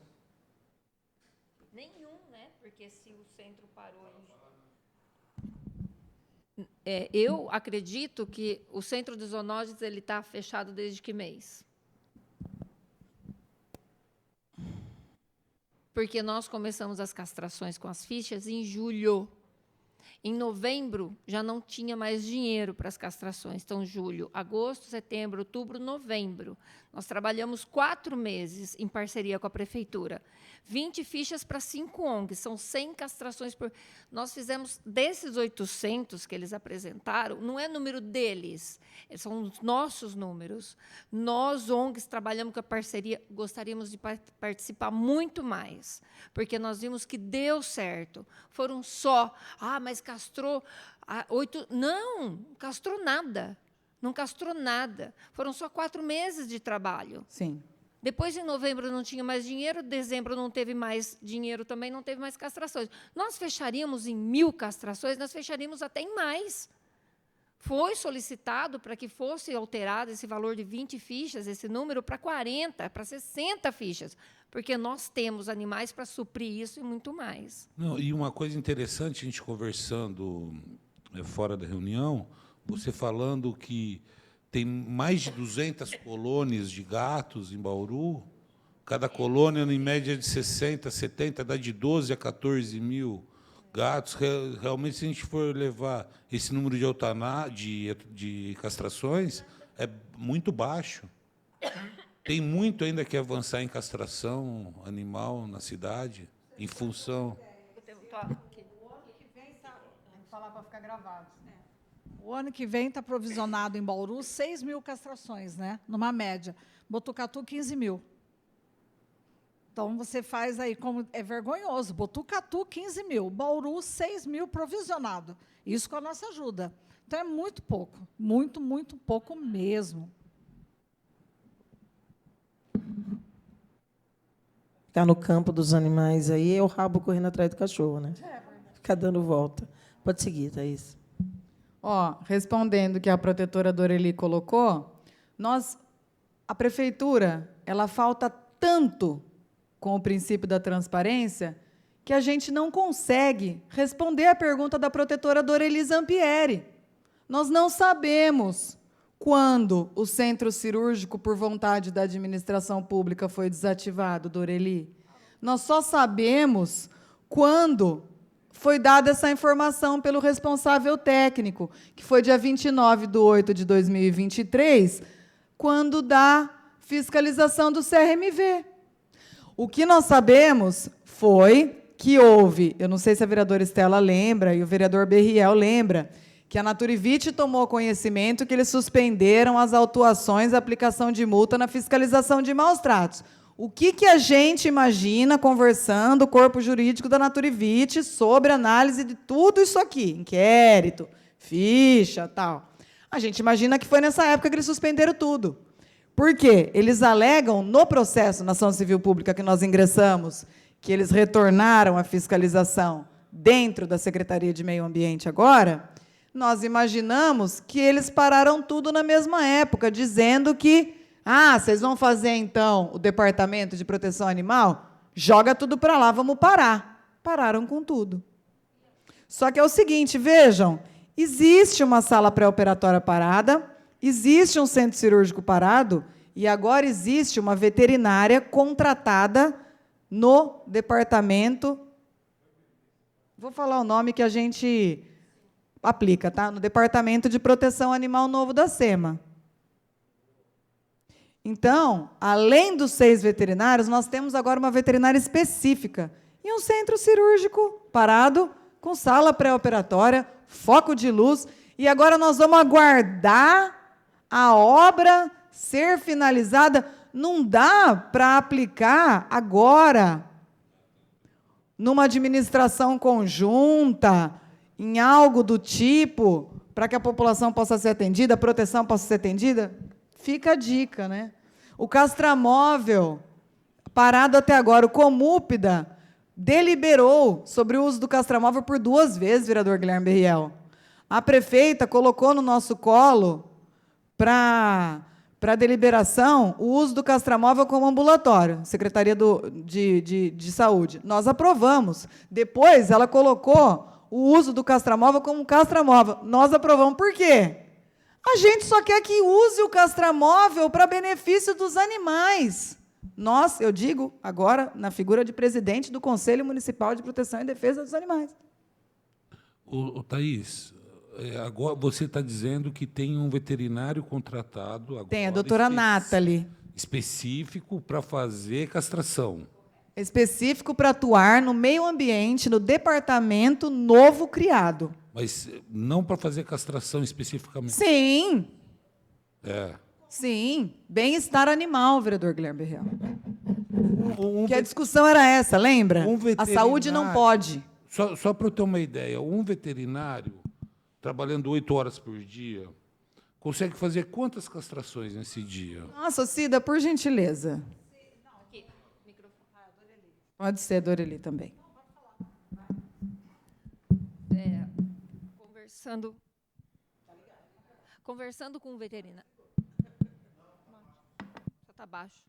Eu acredito que o Centro de Zoonoses está fechado desde que mês? Porque nós começamos as castrações com as fichas em julho. Em novembro, já não tinha mais dinheiro para as castrações. Então, julho, agosto, setembro, outubro, novembro. Nós trabalhamos 4 meses em parceria com a Prefeitura. 20 fichas para 5 ONGs, são 100 castrações por... Nós fizemos, desses 800 que eles apresentaram, não é número deles, são os nossos números. Nós, ONGs, trabalhamos com a parceria, gostaríamos de participar muito mais, porque nós vimos que deu certo. Foram só, mas castrou 8... Não, castrou nada. Não castrou nada. Foram só 4 meses de trabalho. Sim. Depois, em novembro, não tinha mais dinheiro, dezembro não teve mais dinheiro também, não teve mais castrações. Nós fecharíamos em 1.000 castrações, nós fecharíamos até em mais. Foi solicitado para que fosse alterado esse valor de 20 fichas, esse número, para 40, para 60 fichas, porque nós temos animais para suprir isso e muito mais. Não, e uma coisa interessante, a gente conversando fora da reunião, você falando que tem mais de 200 colônias de gatos em Bauru, cada colônia, em média, de 60, 70, dá de 12 a 14 mil gatos. Realmente, se a gente for levar esse número de castrações, é muito baixo. Tem muito ainda que avançar em castração animal na cidade, em função... Falar para ficar gravado. O ano que vem está provisionado em Bauru 6.000 castrações, né? Numa média. Botucatu, 15.000. Então, você faz aí, como é vergonhoso, Botucatu, 15.000, Bauru, 6.000 provisionado. Isso com a nossa ajuda. Então, é muito pouco. Muito, muito pouco mesmo. Ficar no campo dos animais aí é o rabo correndo atrás do cachorro, né? Ficar dando volta. Pode seguir, Thaís. Respondendo o que a protetora Doreli colocou, a prefeitura, ela falta tanto com o princípio da transparência que a gente não consegue responder a pergunta da protetora Doreli Zampieri. Nós não sabemos quando o centro cirúrgico, por vontade da administração pública, foi desativado, Doreli. Nós só sabemos quando foi dada essa informação pelo responsável técnico, que foi dia 29/8/2023, quando da fiscalização do CRMV. O que nós sabemos foi que houve, eu não sei se a vereadora Estela lembra, e o vereador Berriel lembra, que a Naturivite tomou conhecimento que eles suspenderam as autuações, a aplicação de multa na fiscalização de maus-tratos. O que a gente imagina conversando, o corpo jurídico da Naturivite, sobre análise de tudo isso aqui, inquérito, ficha, tal. A gente imagina que foi nessa época que eles suspenderam tudo. Por quê? Eles alegam, no processo na ação civil pública que nós ingressamos, que eles retornaram a fiscalização dentro da Secretaria de Meio Ambiente agora, nós imaginamos que eles pararam tudo na mesma época, dizendo que vocês vão fazer, então, o Departamento de Proteção Animal? Joga tudo para lá, vamos parar. Pararam com tudo. Só que é o seguinte, vejam, existe uma sala pré-operatória parada, Existe um centro cirúrgico parado e agora existe uma veterinária contratada no departamento... Vou falar o nome que a gente aplica, tá? No Departamento de Proteção Animal Novo da SEMA. Então, além dos 6 veterinários, nós temos agora uma veterinária específica e um centro cirúrgico parado, com sala pré-operatória, foco de luz, e agora nós vamos aguardar a obra ser finalizada. Não dá para aplicar agora, numa administração conjunta, em algo do tipo, para que a população possa ser atendida, a proteção possa ser atendida? Fica a dica, né? O castramóvel, parado até agora, o Comúpida deliberou sobre o uso do castramóvel por 2 vezes, vereador Guilherme Berriel. A prefeita colocou no nosso colo, para deliberação, o uso do castramóvel como ambulatório, Secretaria de Saúde. Nós aprovamos. Depois, ela colocou o uso do castramóvel como castramóvel. Nós aprovamos. Por quê? A gente só quer que use o castramóvel para benefício dos animais. Nós, eu digo agora, na figura de presidente do Conselho Municipal de Proteção e Defesa dos Animais. Thaís, agora você está dizendo que tem um veterinário contratado agora, Tem a doutora Nathalie. Específico para fazer castração. Específico para atuar no meio ambiente, no departamento novo criado. Mas não para fazer castração especificamente. Sim. É. Sim. Bem-estar animal, vereador Guilherme Berriel. Que a discussão era essa, lembra? A saúde não pode. Só para eu ter uma ideia, um veterinário, trabalhando 8 horas por dia, consegue fazer quantas castrações nesse dia? Nossa, Cida, por gentileza. Pode ser, Doreli, também. Conversando com o veterinário. Só está baixo.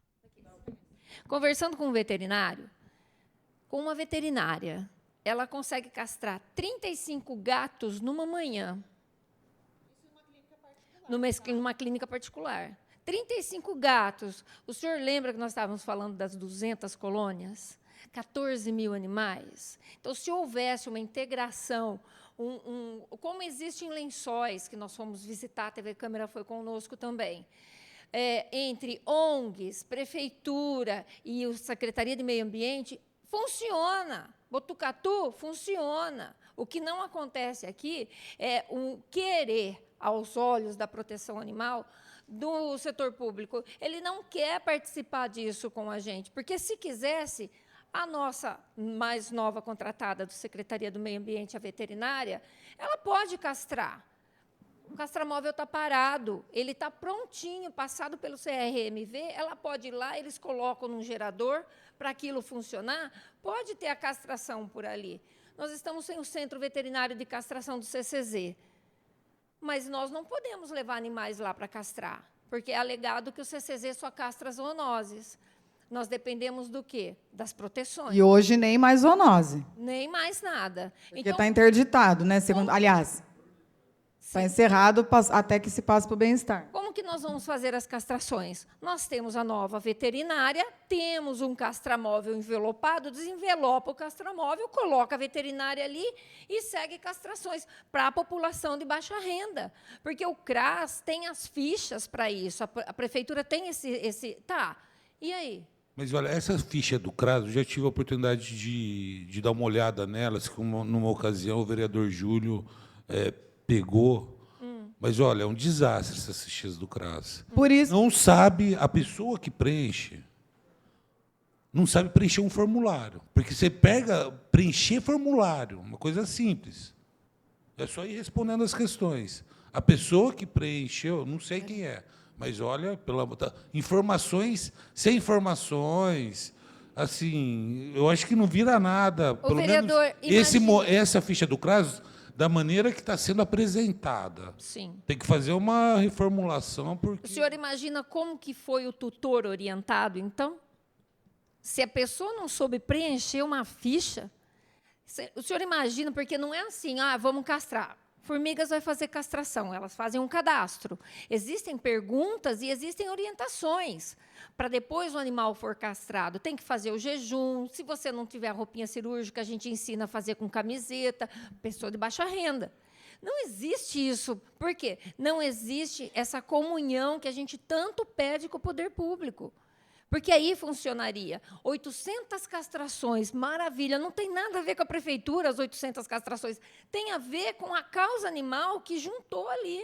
Conversando com o veterinário, com uma veterinária, ela consegue castrar 35 gatos numa manhã. Numa clínica particular. 35 gatos. O senhor lembra que nós estávamos falando das 200 colônias? 14 mil animais. Então, se houvesse uma integração, como existe em Lençóis, que nós fomos visitar, a TV Câmara foi conosco também, entre ONGs, Prefeitura e a Secretaria de Meio Ambiente, funciona. Botucatu funciona. O que não acontece aqui é um querer, aos olhos da proteção animal, do setor público. Ele não quer participar disso com a gente, porque, se quisesse, a nossa mais nova contratada do Secretaria do Meio Ambiente, a veterinária, ela pode castrar. O castramóvel está parado, ele está prontinho, passado pelo CRMV, ela pode ir lá, eles colocam num gerador para aquilo funcionar, pode ter a castração por ali. Nós estamos sem o Centro Veterinário de Castração do CCZ, mas nós não podemos levar animais lá para castrar, porque é alegado que o CCZ só castra zoonoses. Nós dependemos do quê? Das proteções. E hoje nem mais zoonose. Nem mais nada. Porque está interditado, né? Aliás, está encerrado até que se passe para o bem-estar. Como que nós vamos fazer as castrações? Nós temos a nova veterinária, temos um castramóvel envelopado, desenvelopa o castramóvel, coloca a veterinária ali e segue castrações para a população de baixa renda. Porque o CRAS tem as fichas para isso, a prefeitura tem esse... Tá, e aí? Mas, olha, essa ficha do CRAS, eu já tive a oportunidade de dar uma olhada nelas, que numa ocasião o vereador Júlio pegou. Mas, olha, é um desastre essas fichas do CRAS. Por isso... Não sabe, a pessoa que preenche, não sabe preencher um formulário. Porque você preencher formulário, uma coisa simples. É só ir respondendo as questões. A pessoa que preencheu, não sei quem é, mas, olha, informações, sem informações, assim, eu acho que não vira nada. Pelo menos essa ficha do CRAS, da maneira que está sendo apresentada. Sim. Tem que fazer uma reformulação. Porque... O senhor imagina como que foi o tutor orientado, então? Se a pessoa não soube preencher uma ficha, o senhor imagina, porque não é assim, vamos castrar. Formigas vai fazer castração, elas fazem um cadastro. Existem perguntas e existem orientações. Para depois o animal for castrado, tem que fazer o jejum. Se você não tiver roupinha cirúrgica, a gente ensina a fazer com camiseta, pessoa de baixa renda. Não existe isso. Por quê? Não existe essa comunhão que a gente tanto pede com o poder público. Porque aí funcionaria. 800 castrações, maravilha, não tem nada a ver com a prefeitura, as 800 castrações. Tem a ver com a causa animal que juntou ali.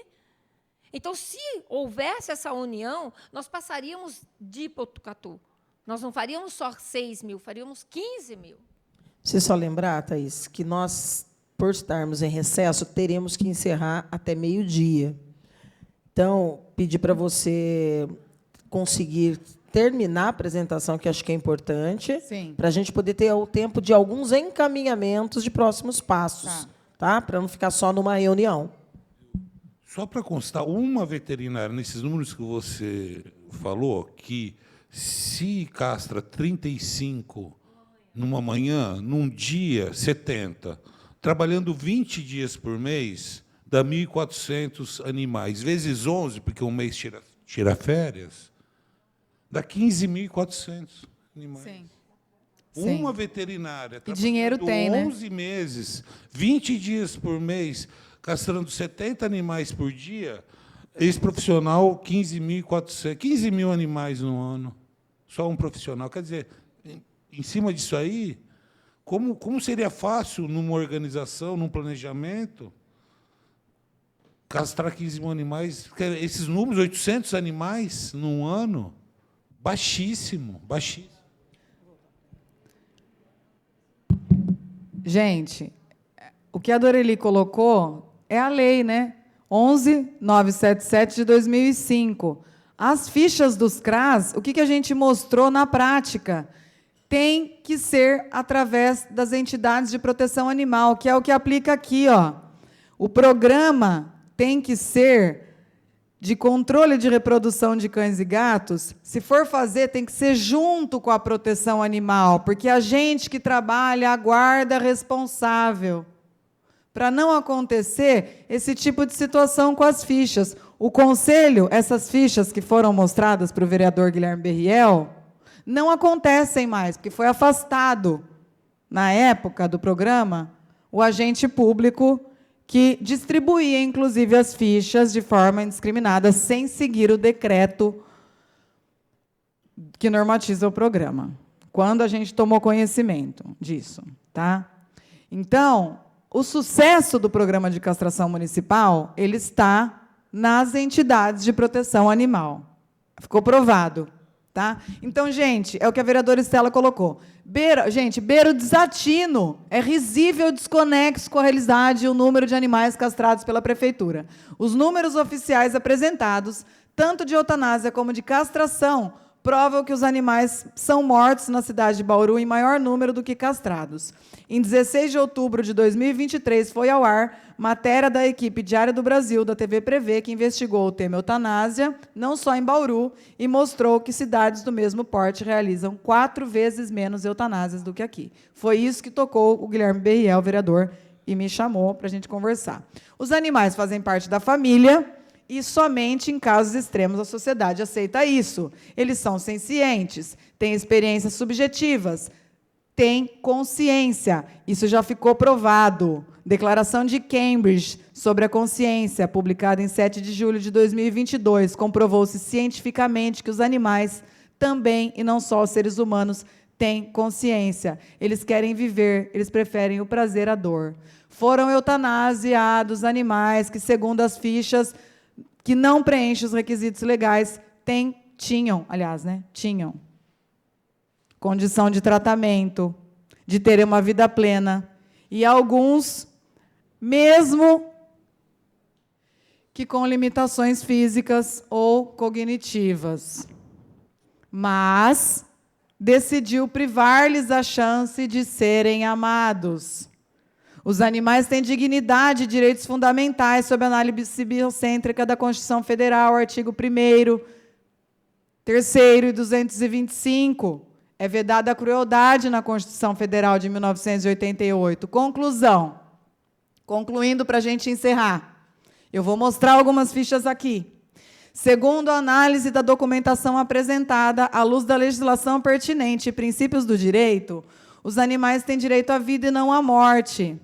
Então, se houvesse essa união, nós passaríamos de Botucatu. Nós não faríamos só 6 mil, faríamos 15 mil. Você só lembrar, Thaís, que nós, por estarmos em recesso, teremos que encerrar até meio-dia. Então, pedir para você conseguir terminar a apresentação, que acho que é importante, para a gente poder ter o tempo de alguns encaminhamentos de próximos passos, tá? Para não ficar só numa reunião. Só para constar, uma veterinária, nesses números que você falou, que se castra 35 numa manhã, num dia, 70, trabalhando 20 dias por mês, dá 1.400 animais, vezes 11, porque um mês tira férias, dá 15.400 animais. Sim. Uma veterinária E dinheiro tem, né? 11 meses, 20 dias por mês, castrando 70 animais por dia, esse profissional, 15.400, 15 mil animais no ano. Só um profissional. Quer dizer, em cima disso aí, como seria fácil, numa organização, num planejamento, castrar 15 mil animais? Esses números, 800 animais num ano, baixíssimo, baixíssimo. Gente, o que a Doreli colocou é a lei, né? 11.977 de 2005. As fichas dos CRAS, o que a gente mostrou na prática? Tem que ser através das entidades de proteção animal, que é o que aplica aqui, ó. O programa tem que ser de controle de reprodução de cães e gatos. Se for fazer, tem que ser junto com a proteção animal, porque a gente que trabalha, a guarda responsável, para não acontecer esse tipo de situação com as fichas. O Conselho, essas fichas que foram mostradas para o vereador Guilherme Berriel, não acontecem mais, porque foi afastado, na época do programa, o agente público que distribuía, inclusive, as fichas de forma indiscriminada, sem seguir o decreto que normatiza o programa, quando a gente tomou conhecimento disso. Tá? Então, o sucesso do programa de castração municipal, ele está nas entidades de proteção animal. Ficou provado. Tá? Então, gente, é o que a vereadora Estela colocou. Beira o desatino. É risível, desconexo com a realidade e o número de animais castrados pela prefeitura. Os números oficiais apresentados, tanto de eutanásia como de castração, provam que os animais são mortos na cidade de Bauru em maior número do que castrados. Em 16 de outubro de 2023, foi ao ar matéria da equipe Diário do Brasil, da TV Prevê, que investigou o tema eutanásia, não só em Bauru, e mostrou que cidades do mesmo porte realizam 4 vezes menos eutanásias do que aqui. Foi isso que tocou o Guilherme Berriel, vereador, e me chamou para a gente conversar. Os animais fazem parte da família, e somente em casos extremos a sociedade aceita isso. Eles são sencientes, têm experiências subjetivas, têm consciência. Isso já ficou provado. Declaração de Cambridge sobre a consciência, publicada em 7 de julho de 2022, comprovou-se cientificamente que os animais também, e não só os seres humanos, têm consciência. Eles querem viver, eles preferem o prazer à dor. Foram eutanasiados animais que, segundo as fichas, que não preenchem os requisitos legais, tinham condição de tratamento, de terem uma vida plena. E alguns, mesmo que com limitações físicas ou cognitivas. Mas decidiu privar-lhes a chance de serem amados. Os animais têm dignidade e direitos fundamentais sob a análise biocêntrica da Constituição Federal, artigo 1º, 3º e 225. É vedada a crueldade na Constituição Federal de 1988. Conclusão. Concluindo, para a gente encerrar, eu vou mostrar algumas fichas aqui. Segundo a análise da documentação apresentada, à luz da legislação pertinente e princípios do direito, os animais têm direito à vida e não à morte.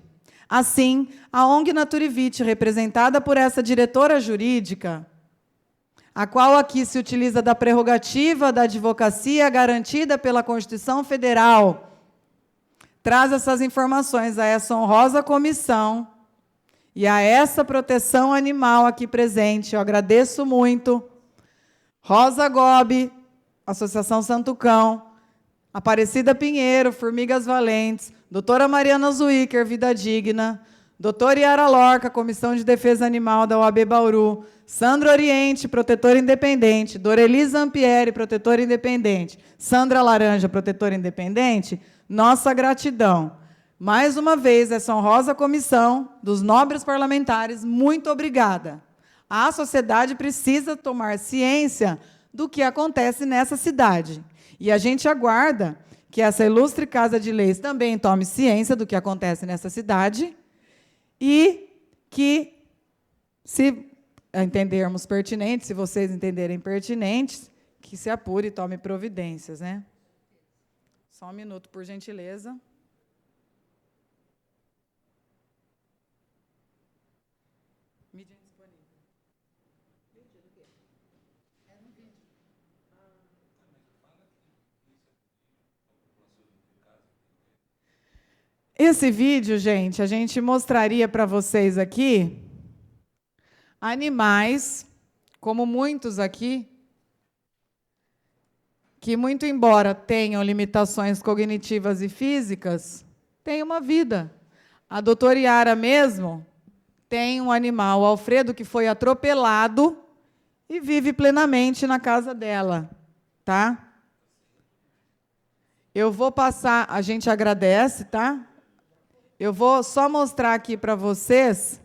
Assim, a ONG Naturivit, representada por essa diretora jurídica, a qual aqui se utiliza da prerrogativa da advocacia garantida pela Constituição Federal, traz essas informações a essa honrosa comissão e a essa proteção animal aqui presente. Eu agradeço muito. Rosa Gobi, Associação Santo Cão, Aparecida Pinheiro, Formigas Valentes, doutora Mariana Zuiker, Vida Digna, doutora Yara Lorca, Comissão de Defesa Animal da OAB Bauru, Sandra Oriente, protetora independente, Doreli Zampieri, protetora independente, Sandra Laranja, protetora independente, nossa gratidão. Mais uma vez, essa honrosa comissão dos nobres parlamentares, muito obrigada. A sociedade precisa tomar ciência do que acontece nessa cidade. E a gente aguarda que essa ilustre Casa de Leis também tome ciência do que acontece nessa cidade e que, se entendermos pertinente, se vocês entenderem pertinentes, que se apure e tome providências, né? Só um minuto, por gentileza. Mídia disponível. Esse vídeo, gente, a gente mostraria para vocês aqui animais, como muitos aqui, que, muito embora tenham limitações cognitivas e físicas, têm uma vida. A doutora Yara mesmo tem um animal, o Alfredo, que foi atropelado e vive plenamente na casa dela, tá? Eu vou passar, a gente agradece, tá? Eu vou só mostrar aqui para vocês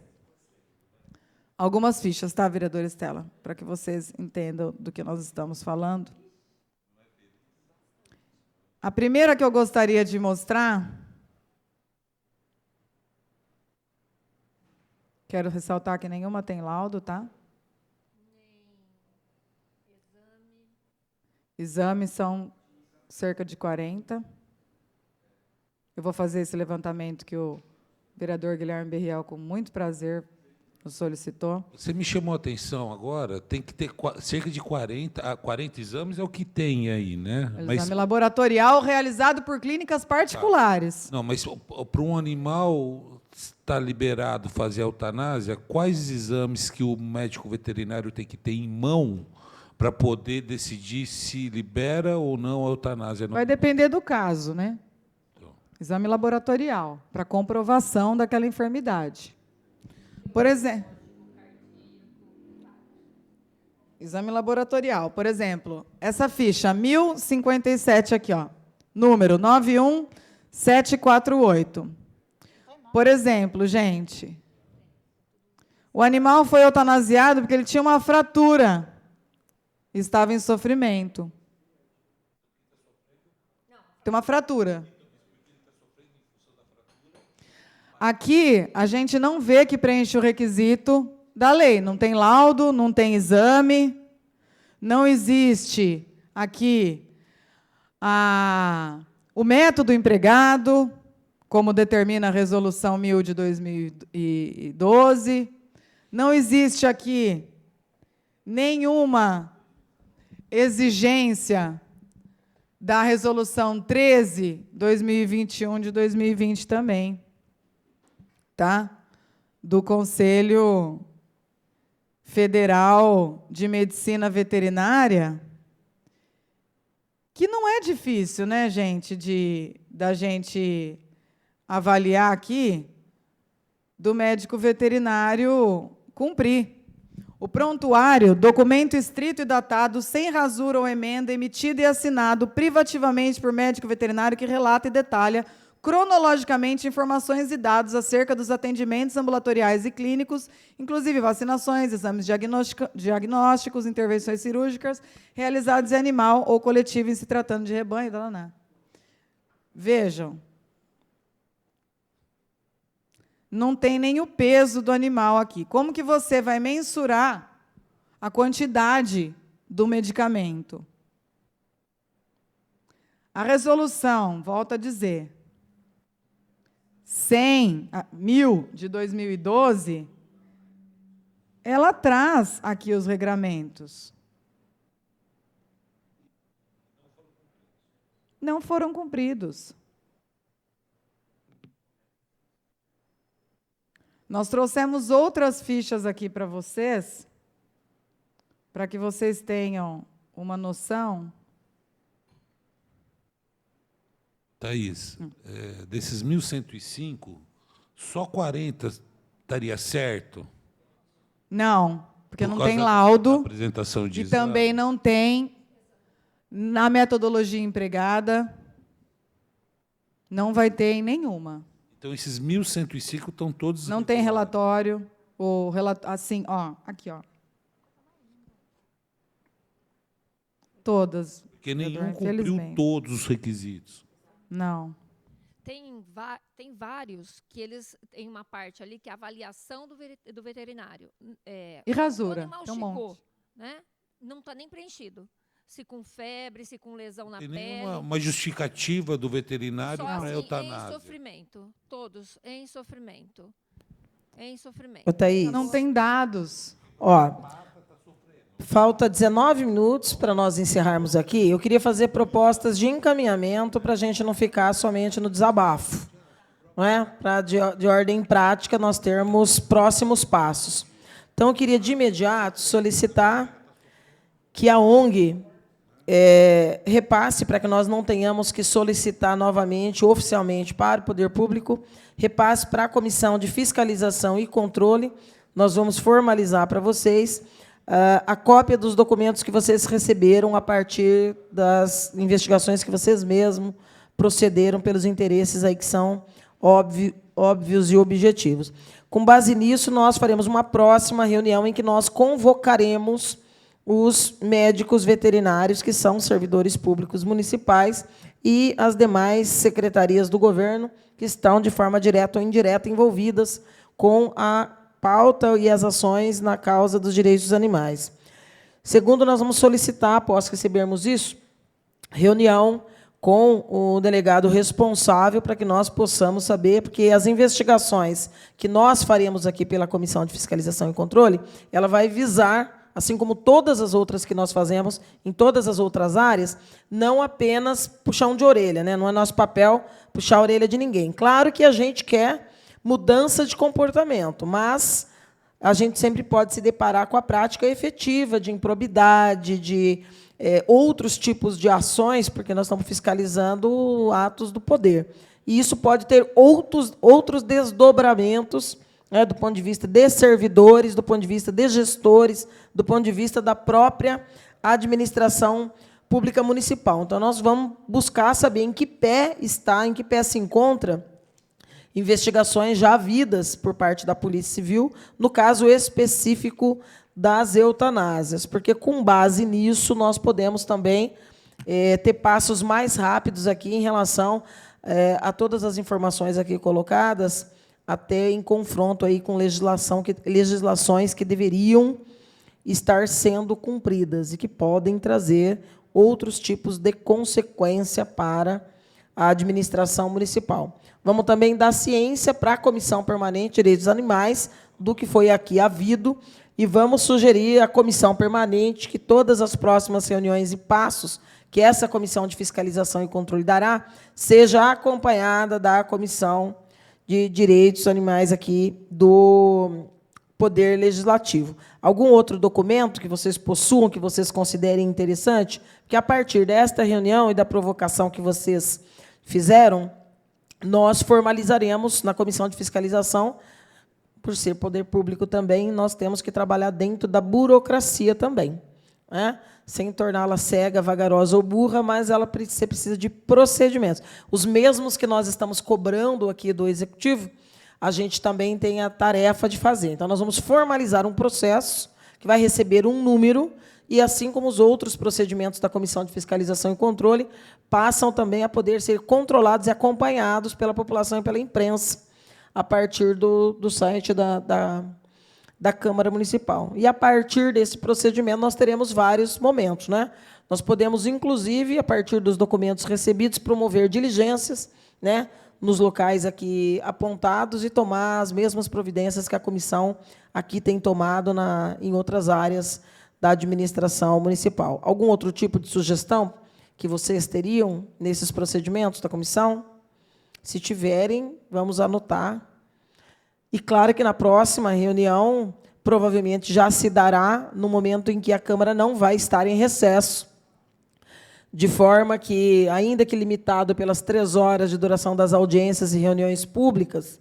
algumas fichas, tá, vereadora Estela? Para que vocês entendam do que nós estamos falando. A primeira que eu gostaria de mostrar, quero ressaltar que nenhuma tem laudo, tá? Exames são cerca de 40. Eu vou fazer esse levantamento que o vereador Guilherme Berriel, com muito prazer, nos solicitou. Você me chamou a atenção agora, tem que ter cerca de 40 exames, é o que tem aí, né? Exame laboratorial realizado por clínicas particulares. Tá. Não, mas para um animal estar liberado fazer a eutanásia, quais exames que o médico veterinário tem que ter em mão para poder decidir se libera ou não a eutanásia? Vai depender do caso, né? Então. Exame laboratorial, para comprovação daquela enfermidade. Por exemplo, exame laboratorial, por exemplo, essa ficha 1057 aqui, ó, número 91748. Por exemplo, gente, o animal foi eutanasiado porque ele tinha uma fratura, estava em sofrimento. Tem uma fratura. Aqui, a gente não vê que preenche o requisito da lei. Não tem laudo, não tem exame, não existe aqui o método empregado, como determina a Resolução 1000 de 2012. Não existe aqui nenhuma exigência da Resolução 13/2021 de 2020 também. Tá? Do Conselho Federal de Medicina Veterinária, que não é difícil, né, gente, da gente avaliar aqui, do médico veterinário cumprir. O prontuário, documento escrito e datado, sem rasura ou emenda, emitido e assinado privativamente por médico veterinário que relata e detalha cronologicamente informações e dados acerca dos atendimentos ambulatoriais e clínicos, inclusive vacinações, exames diagnósticos, intervenções cirúrgicas, realizados em animal ou coletivo em se tratando de rebanho. Vejam. não tem nem o peso do animal aqui. Como que você vai mensurar a quantidade do medicamento? A resolução, volto a dizer, 1000 de 2012, ela traz aqui os regramentos. Não foram cumpridos. Nós trouxemos outras fichas aqui para vocês, para que vocês tenham uma noção. Thaís, desses 1.105, só 40 estaria certo? Não, porque Por não causa tem da laudo apresentação de e exame. também não tem na metodologia empregada, não vai ter em nenhuma. Então, esses 1.105 estão todos... Não tem relatório, ou assim, ó, aqui, ó. Todas. Porque nenhum cumpriu infelizmente. todos os requisitos. Não. Tem vários que eles têm uma parte ali que é a avaliação do veterinário. E rasura, O animal tem um chegou, monte. né? Não está nem preenchido. Se com febre, se com lesão na Tem pele. nenhuma uma justificativa do veterinário Só para a assim, eutanásia. em sofrimento. Todos em sofrimento. Em sofrimento. Ô, Thaís, Não tem dados. ó, falta 19 minutos para nós encerrarmos aqui. Eu queria fazer propostas de encaminhamento para a gente não ficar somente no desabafo, não é? Para, de ordem prática, nós termos próximos passos. Então, eu queria, de imediato, solicitar que a ONG repasse, para que nós não tenhamos que solicitar novamente, oficialmente, para o Poder Público, repasse para a Comissão de Fiscalização e Controle. Nós vamos formalizar para vocês a cópia dos documentos que vocês receberam a partir das investigações que vocês mesmos procederam pelos interesses aí que são óbvios e objetivos. Com base nisso, nós faremos uma próxima reunião em que nós convocaremos os médicos veterinários, que são servidores públicos municipais, e as demais secretarias do governo, que estão, de forma direta ou indireta, envolvidas com a pauta e as ações na causa dos direitos dos animais. Segundo, nós vamos solicitar, após recebermos isso, reunião com o delegado responsável para que nós possamos saber, porque as investigações que nós faremos aqui pela Comissão de Fiscalização e Controle, ela vai visar, assim como todas as outras que nós fazemos em todas as outras áreas, não apenas puxão de orelha, né? Não é nosso papel puxar a orelha de ninguém. Claro que a gente quer mudança de comportamento, mas a gente sempre pode se deparar com a prática efetiva de improbidade, de outros tipos de ações, porque nós estamos fiscalizando atos do poder. E isso pode ter outros desdobramentos, né, do ponto de vista de servidores, do ponto de vista de gestores, do ponto de vista da própria administração pública municipal. Então, nós vamos buscar saber em que pé está, em que pé se encontra investigações já havidas por parte da Polícia Civil, no caso específico das eutanásias, porque, com base nisso, nós podemos também ter passos mais rápidos aqui em relação a todas as informações aqui colocadas, até em confronto aí com legislações que deveriam estar sendo cumpridas e que podem trazer outros tipos de consequência para a administração municipal. Vamos também dar ciência para a Comissão Permanente de Direitos dos Animais do que foi aqui havido e vamos sugerir à Comissão Permanente que todas as próximas reuniões e passos que essa Comissão de Fiscalização e Controle dará seja acompanhada da Comissão de Direitos dos Animais aqui do Poder Legislativo. Algum outro documento que vocês possuam, que vocês considerem interessante? Porque, a partir desta reunião e da provocação que vocês fizeram, nós formalizaremos na Comissão de Fiscalização, por ser poder público também, nós temos que trabalhar dentro da burocracia também, né? Sem torná-la cega, vagarosa ou burra, mas você precisa de procedimentos. Os mesmos que nós estamos cobrando aqui do Executivo, a gente também tem a tarefa de fazer. Então, nós vamos formalizar um processo que vai receber um número e, assim como os outros procedimentos da Comissão de Fiscalização e Controle, passam também a poder ser controlados e acompanhados pela população e pela imprensa, a partir do site da Câmara Municipal. E, a partir desse procedimento, nós teremos vários momentos, né? Nós podemos, inclusive, a partir dos documentos recebidos, promover diligências, né, nos locais aqui apontados e tomar as mesmas providências que a comissão aqui tem tomado em outras áreas da administração municipal. Algum outro tipo de sugestão que vocês teriam nesses procedimentos da comissão? Se tiverem, vamos anotar. E, claro, que na próxima reunião, provavelmente já se dará no momento em que a Câmara não vai estar em recesso, de forma que, ainda que limitado pelas 3 horas de duração das audiências e reuniões públicas,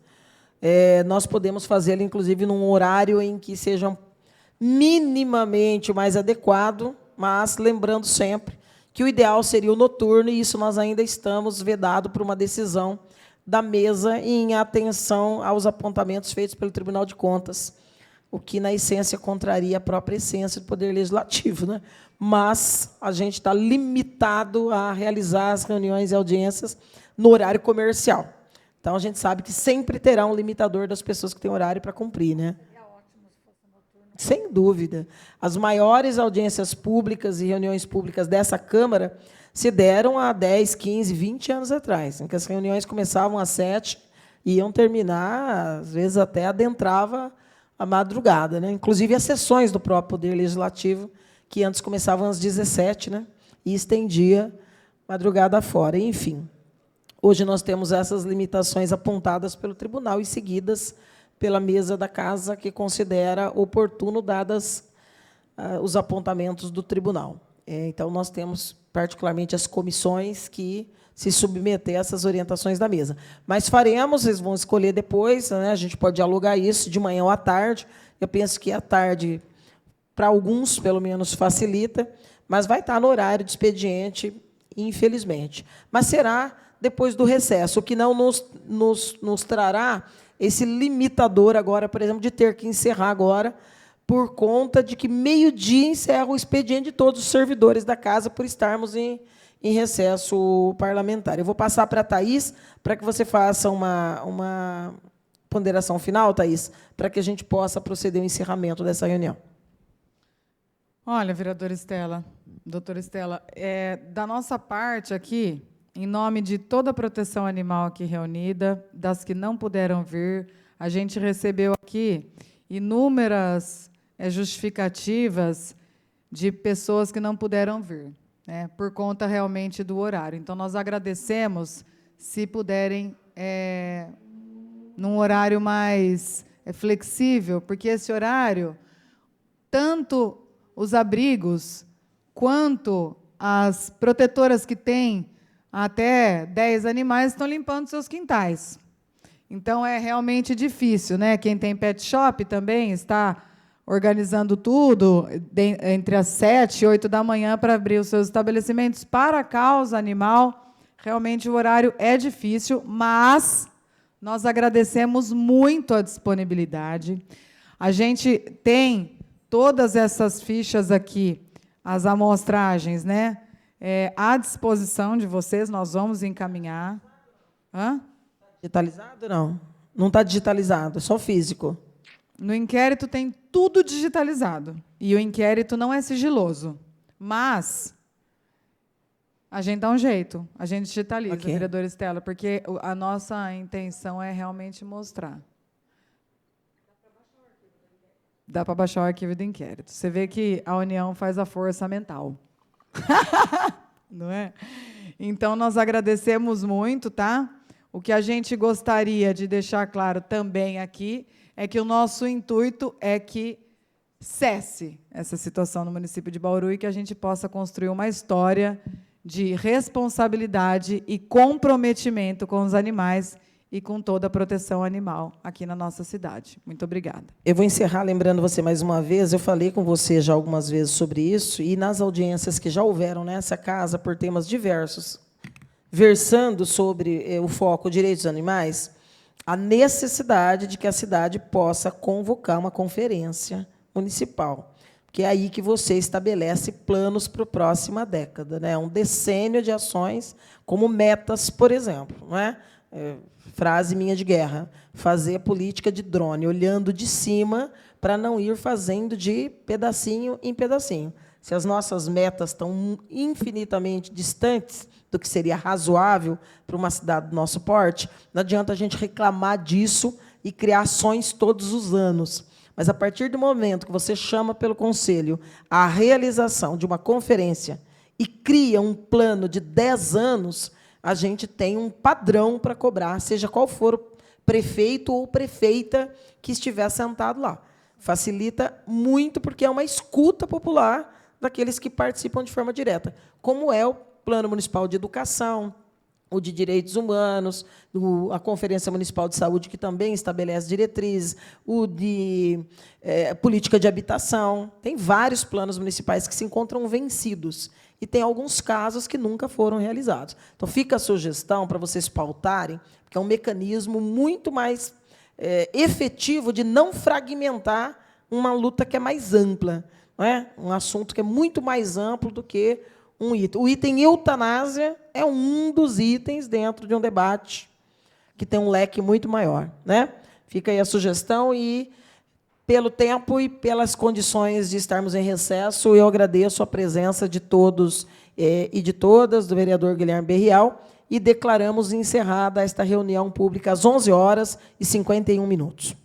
nós podemos fazê-lo, inclusive, num horário em que seja minimamente mais adequado, mas lembrando sempre que o ideal seria o noturno, e isso nós ainda estamos vedado por uma decisão da mesa em atenção aos apontamentos feitos pelo Tribunal de Contas, o que, na essência, contraria a própria essência do Poder Legislativo, né? Mas a gente está limitado a realizar as reuniões e audiências no horário comercial. Então, a gente sabe que sempre terá um limitador das pessoas que têm horário para cumprir, né? Sem dúvida. As maiores audiências públicas e reuniões públicas dessa Câmara se deram há 10, 15, 20 anos atrás, em que as reuniões começavam às 7 e iam terminar, às vezes até adentrava a madrugada, né? Inclusive as sessões do próprio Poder Legislativo, que antes começavam às 17, né? E estendia madrugada fora. Enfim, hoje nós temos essas limitações apontadas pelo tribunal e seguidas pela mesa da Casa, que considera oportuno, dadas os apontamentos do tribunal. Então, nós temos, particularmente, as comissões que se submeter a essas orientações da mesa. Mas faremos, vocês vão escolher depois, né? A gente pode dialogar isso de manhã ou à tarde. Eu penso que à tarde, para alguns, pelo menos, facilita, mas vai estar no horário de expediente, infelizmente. Mas será depois do recesso, o que não nos trará esse limitador agora, por exemplo, de ter que encerrar agora, por conta de que meio-dia encerra o expediente de todos os servidores da Casa, por estarmos em recesso parlamentar. Eu vou passar para a Thaís, para que você faça uma ponderação final, Thaís, para que a gente possa proceder ao encerramento dessa reunião. Olha, vereadora Estela, doutora Estela, da nossa parte aqui, em nome de toda a proteção animal aqui reunida, das que não puderam vir, a gente recebeu aqui inúmeras justificativas de pessoas que não puderam vir, né, por conta realmente do horário. Então, nós agradecemos se puderem, num horário mais flexível, porque esse horário, tanto os abrigos, quanto as protetoras que têm até 10 animais estão limpando seus quintais. Então, é realmente difícil, né? Quem tem pet shop também está organizando tudo entre as 7 e 8 da manhã para abrir os seus estabelecimentos para a causa animal. Realmente, o horário é difícil, mas nós agradecemos muito a disponibilidade. A gente tem todas essas fichas aqui, as amostragens, né? À disposição de vocês, nós vamos encaminhar. Hã? Digitalizado, não? Não está digitalizado, é só físico. No inquérito tem tudo digitalizado. E o inquérito não é sigiloso. Mas a gente dá um jeito, a gente digitaliza, Okay. Vereadora Estela, porque a nossa intenção é realmente mostrar. Dá para baixar o arquivo do inquérito. Você vê que a união faz a força mental. Não é? Então, nós agradecemos muito, tá? O que a gente gostaria de deixar claro também aqui é que o nosso intuito é que cesse essa situação no município de Bauru e que a gente possa construir uma história de responsabilidade e comprometimento com os animais e com toda a proteção animal aqui na nossa cidade. Muito obrigada. Eu vou encerrar lembrando você mais uma vez, eu falei com você já algumas vezes sobre isso, e nas audiências que já houveram nessa casa, por temas diversos, versando sobre o foco direitos animais, a necessidade de que a cidade possa convocar uma conferência municipal, porque é aí que você estabelece planos para a próxima década, né? Um decênio de ações, como metas, por exemplo, não é? Frase minha de guerra, fazer política de drone, olhando de cima para não ir fazendo de pedacinho em pedacinho. Se as nossas metas estão infinitamente distantes do que seria razoável para uma cidade do nosso porte, não adianta a gente reclamar disso e criar ações todos os anos. Mas, a partir do momento que você chama pelo Conselho a realização de uma conferência e cria um plano de 10 anos, a gente tem um padrão para cobrar, seja qual for o prefeito ou prefeita que estiver sentado lá. Facilita muito, porque é uma escuta popular daqueles que participam de forma direta, como é o Plano Municipal de Educação, o de Direitos Humanos, a Conferência Municipal de Saúde, que também estabelece diretrizes, o de Política de Habitação. Tem vários planos municipais que se encontram vencidos, e tem alguns casos que nunca foram realizados. Então, fica a sugestão para vocês pautarem, porque é um mecanismo muito mais efetivo de não fragmentar uma luta que é mais ampla, não é? Um assunto que é muito mais amplo do que um item. O item eutanásia é um dos itens dentro de um debate que tem um leque muito maior, né? Fica aí a sugestão, e, pelo tempo e pelas condições de estarmos em recesso, eu agradeço a presença de todos e de todas, do vereador Guilherme Berrial, e declaramos encerrada esta reunião pública às 11h51.